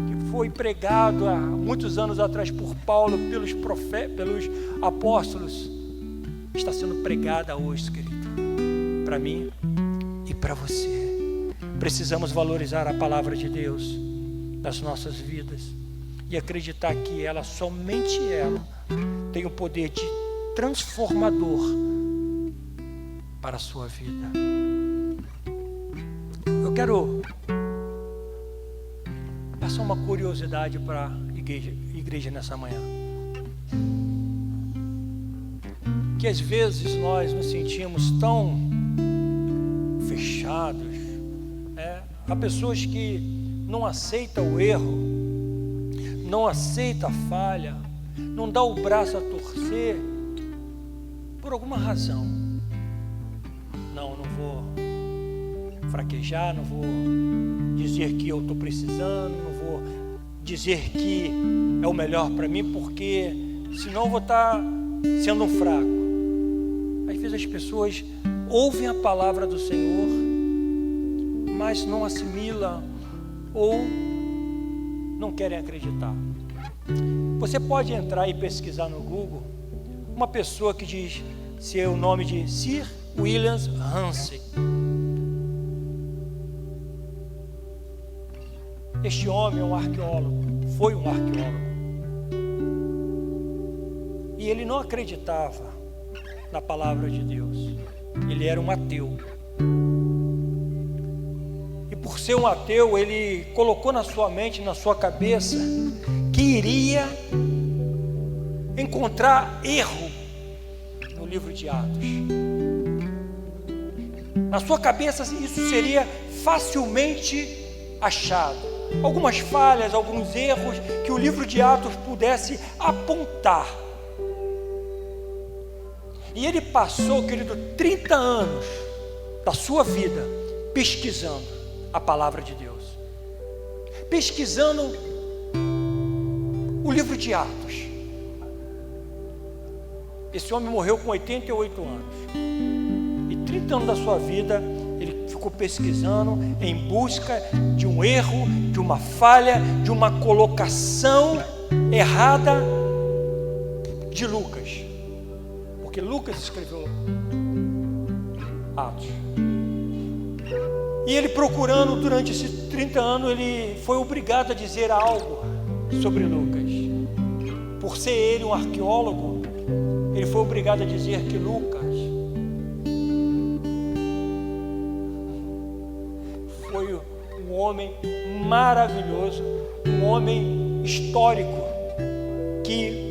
que foi pregado há muitos anos atrás por Paulo, pelos profetas, pelos apóstolos, está sendo pregada hoje, querido, para mim e para você. Precisamos valorizar a palavra de Deus nas nossas vidas e acreditar que ela, somente ela, tem o poder de transformador para a sua vida. Eu quero passar uma curiosidade para a igreja nessa manhã. Que às vezes nós nos sentimos tão fechados, né? Há pessoas que não aceitam o erro, não aceitam a falha, não dá o braço a torcer por alguma razão. Não vou fraquejar, não vou dizer que eu estou precisando, não vou dizer que é o melhor para mim, porque senão eu vou estar sendo um fraco. Às vezes as pessoas ouvem a palavra do Senhor, mas não assimilam ou não querem acreditar. Você pode entrar e pesquisar no Google uma pessoa que diz ser o nome de Sir William Ramsay. Este homem é um arqueólogo, foi um arqueólogo, e ele não acreditava na palavra de Deus. Ele era um ateu. E por ser um ateu, ele colocou na sua mente, na sua cabeça, que iria encontrar erro no livro de Atos. Na sua cabeça isso seria facilmente achado. Algumas falhas, alguns erros que o livro de Atos pudesse apontar. E ele passou, querido, 30 anos da sua vida pesquisando a palavra de Deus, pesquisando o livro de Atos. Esse homem morreu com 88 anos, e 30 anos da sua vida ele ficou pesquisando em busca de um erro, de uma falha, de uma colocação errada de Lucas, porque Lucas escreveu Atos. E ele procurando durante esses 30 anos, ele foi obrigado a dizer algo sobre Lucas. Por ser ele um arqueólogo, ele foi obrigado a dizer que Lucas foi um homem maravilhoso, um homem histórico, que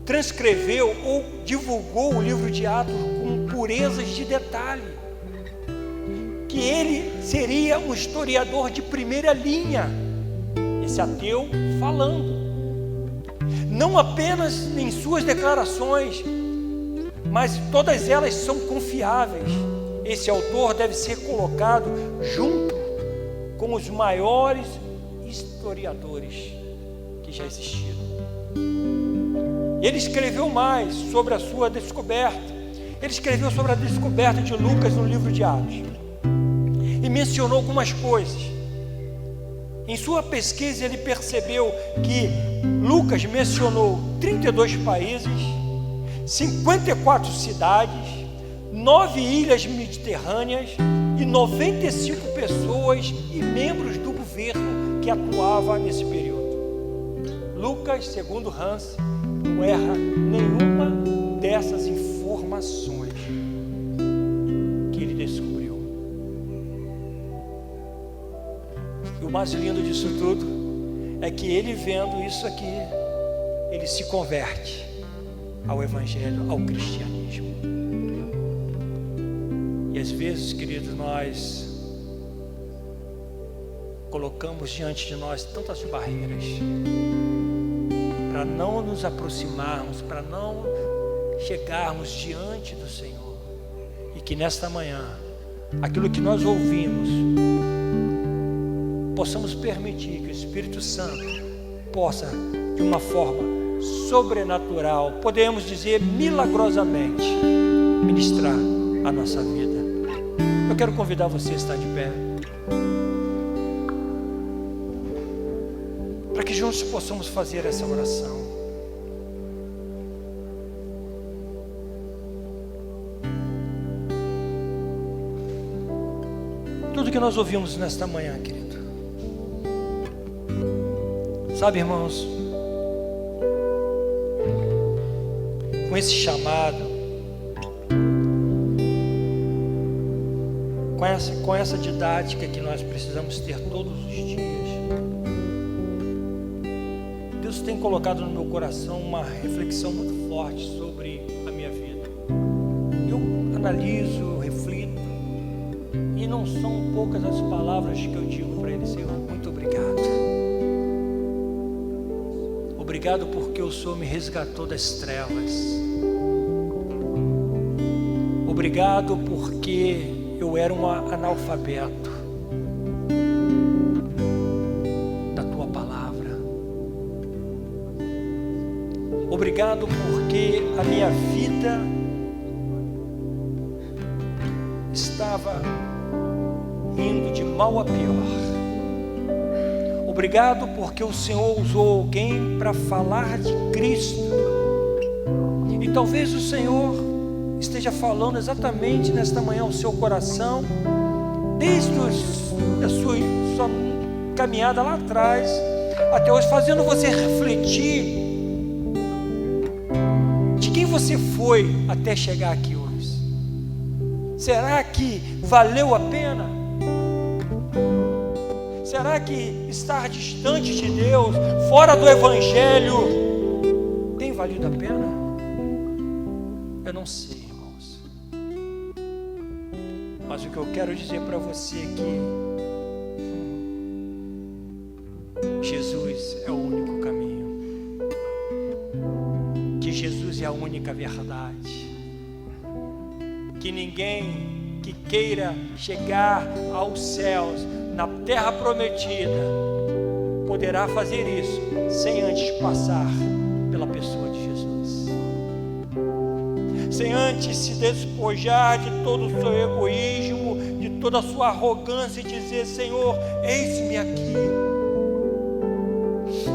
transcreveu ou divulgou o livro de Atos com purezas de detalhe, que ele seria um historiador de primeira linha. Esse ateu falando, não apenas em suas declarações, mas todas elas são confiáveis. Esse autor deve ser colocado junto com os maiores historiadores que já existiram. Ele escreveu mais sobre a sua descoberta. Ele escreveu sobre a descoberta de Lucas no livro de Atos e mencionou algumas coisas. Em sua pesquisa ele percebeu que Lucas mencionou 32 países, 54 cidades, 9 ilhas mediterrâneas e 95 pessoas e membros do governo que atuava nesse período. Lucas, segundo Hans, não erra nenhuma dessas informações que ele descobriu. E o mais lindo disso tudo é que ele, vendo isso aqui, ele se converte ao Evangelho, ao cristianismo. E às vezes, queridos, nós colocamos diante de nós tantas barreiras para não nos aproximarmos, para não chegarmos diante do Senhor. E que nesta manhã, aquilo que nós ouvimos, possamos permitir que o Espírito Santo possa, de uma forma sobrenatural, podemos dizer milagrosamente, ministrar a nossa vida. Eu quero convidar você a estar de pé, para que juntos possamos fazer essa oração. Tudo que nós ouvimos nesta manhã, querido, sabe, irmãos, com esse chamado, com essa didática que nós precisamos ter todos os dias, Deus tem colocado no meu coração uma reflexão muito forte sobre a minha vida. Eu analiso, eu reflito, E não são poucas as palavras que eu digo para Ele: Senhor, muito obrigado. Obrigado porque o Senhor me resgatou das trevas. Obrigado porque eu era um analfabeto da Tua palavra. Obrigado porque a minha vida estava indo de mal a pior. Obrigado porque o Senhor usou alguém para falar de Cristo. E talvez o Senhor esteja falando exatamente nesta manhã ao seu coração, desde a sua caminhada lá atrás até hoje, fazendo você refletir de quem você foi até chegar aqui hoje. Será que valeu a pena? Será que estar distante de Deus, fora do Evangelho, tem valido a pena? Eu não sei. Mas o que eu quero dizer para você é que Jesus é o único caminho, que Jesus é a única verdade, que ninguém que queira chegar aos céus, na terra prometida, poderá fazer isso sem antes passar pela pessoa de Jesus, sem antes se despojar de todo o seu egoísmo, de toda a sua arrogância e dizer: Senhor, eis-me aqui.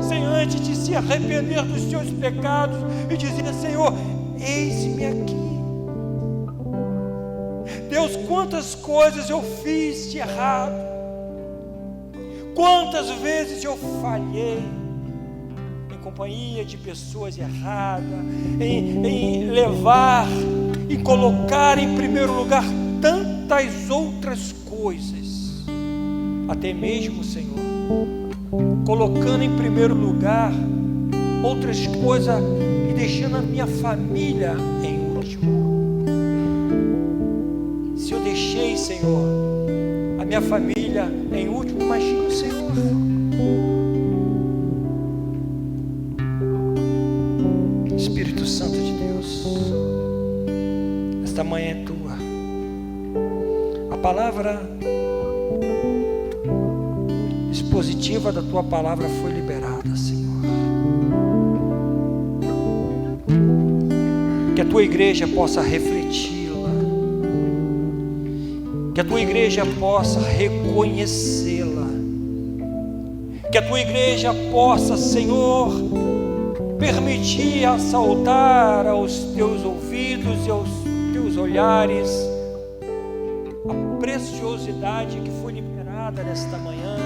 Sem antes de se arrepender dos seus pecados e dizer: Senhor, eis-me aqui. Deus, quantas coisas eu fiz de errado, quantas vezes eu falhei companhia de pessoas erradas, em levar e colocar em primeiro lugar tantas outras coisas, até mesmo, Senhor, colocando em primeiro lugar outras coisas e deixando a minha família em último. Se eu deixei, Senhor, a minha família em último, imagina o Senhor. Espírito Santo de Deus, esta manhã é tua. A palavra expositiva da tua palavra foi liberada, Senhor. Que a tua igreja possa refleti-la, que a tua igreja possa reconhecê-la, que a tua igreja possa, Senhor, permitir assaltar aos teus ouvidos e aos teus olhares a preciosidade que foi liberada nesta manhã,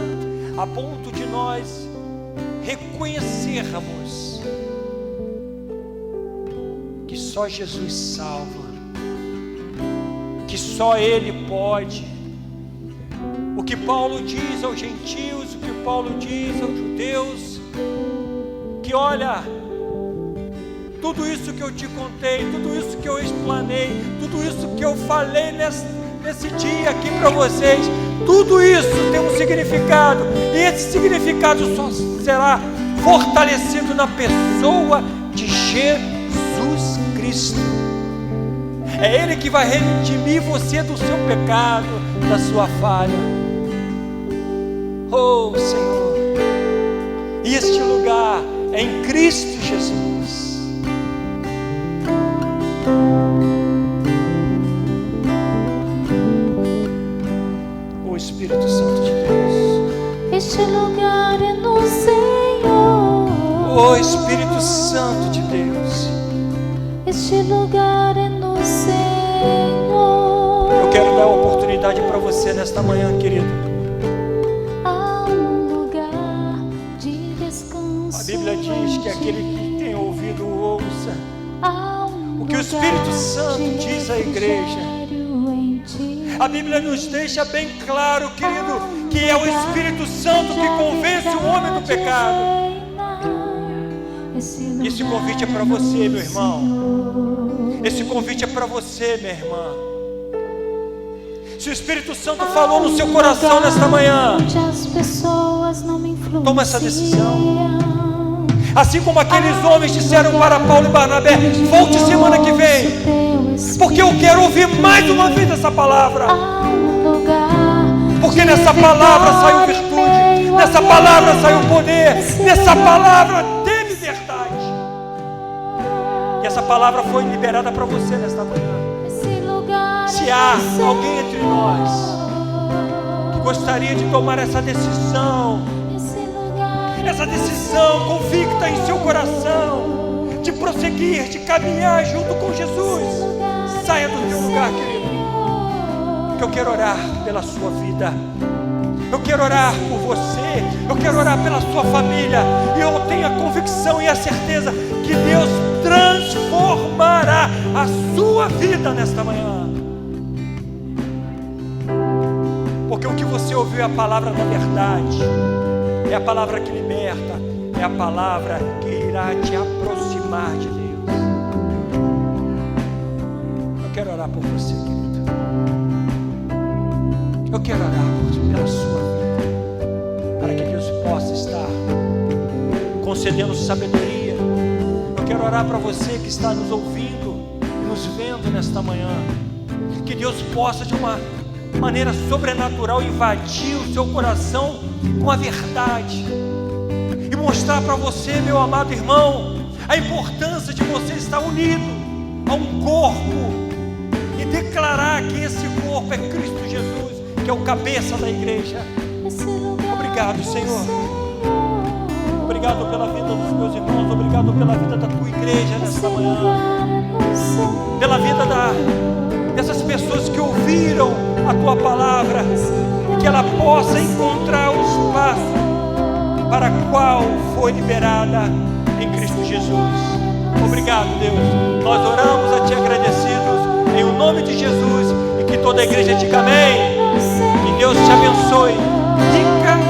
a ponto de nós reconhecermos que só Jesus salva, que só Ele pode. O que Paulo diz aos gentios, o que Paulo diz aos judeus, que olha, tudo isso que eu te contei, tudo isso que eu explanei, tudo isso que eu falei nesse dia aqui para vocês, tudo isso tem um significado, e esse significado só será fortalecido na pessoa de Jesus Cristo. É Ele que vai redimir você do seu pecado, da sua falha. Oh, Senhor, e este lugar é em Cristo Jesus. O Espírito Santo de Deus, este lugar é no Senhor. O Espírito Santo de Deus, este lugar é no Senhor. eu quero dar a oportunidade para você nesta manhã, querido. Há um lugar de descanso. A Bíblia diz que aquele que tem ouvido ouça. Há um O que o Espírito Santo diz à igreja. em ti. A Bíblia nos deixa bem claro, querido, que é o Espírito Santo que convence o homem do pecado. Esse convite é para você, meu irmão. Esse convite é para você, minha irmã. Se o Espírito Santo falou no seu coração nesta manhã, onde as pessoas não me influenciam. toma essa decisão. Assim como aqueles homens disseram para Paulo e Barnabé: volte semana que vem, porque eu quero ouvir mais uma vez essa palavra. Porque nessa palavra saiu virtude, nessa palavra saiu poder, nessa palavra teve verdade. E essa palavra foi liberada para você nesta manhã. Se há alguém entre nós que gostaria de tomar essa decisão convicta em seu coração, de prosseguir, de caminhar junto com Jesus, saia do teu lugar, querido, que eu quero orar pela sua vida, eu quero orar por você, eu quero orar pela sua família, e eu tenho a convicção e a certeza que Deus transformará a sua vida nesta manhã, porque o que você ouviu é a palavra da verdade, é a palavra que liberta, é a palavra que irá te aproximar de Deus. Eu quero orar por você, querido. Eu quero orar pela sua vida, para que Deus possa estar concedendo sabedoria. Eu quero orar para você que está nos ouvindo e nos vendo nesta manhã, que Deus possa de uma maneira sobrenatural invadir o seu coração com a verdade e mostrar para você, meu amado irmão, a importância de você estar unido a um corpo e declarar que esse corpo é Cristo Jesus, que é o cabeça da igreja. Obrigado, Senhor. Obrigado pela vida dos meus irmãos, obrigado pela vida da tua igreja nesta manhã, pela vida dessas pessoas que ouviram a tua palavra, que ela possa encontrar o espaço para qual foi liberada em Cristo Jesus. Obrigado, Deus. Nós oramos a Ti agradecidos em o nome de Jesus, e que toda a igreja diga amém. Que Deus te abençoe rica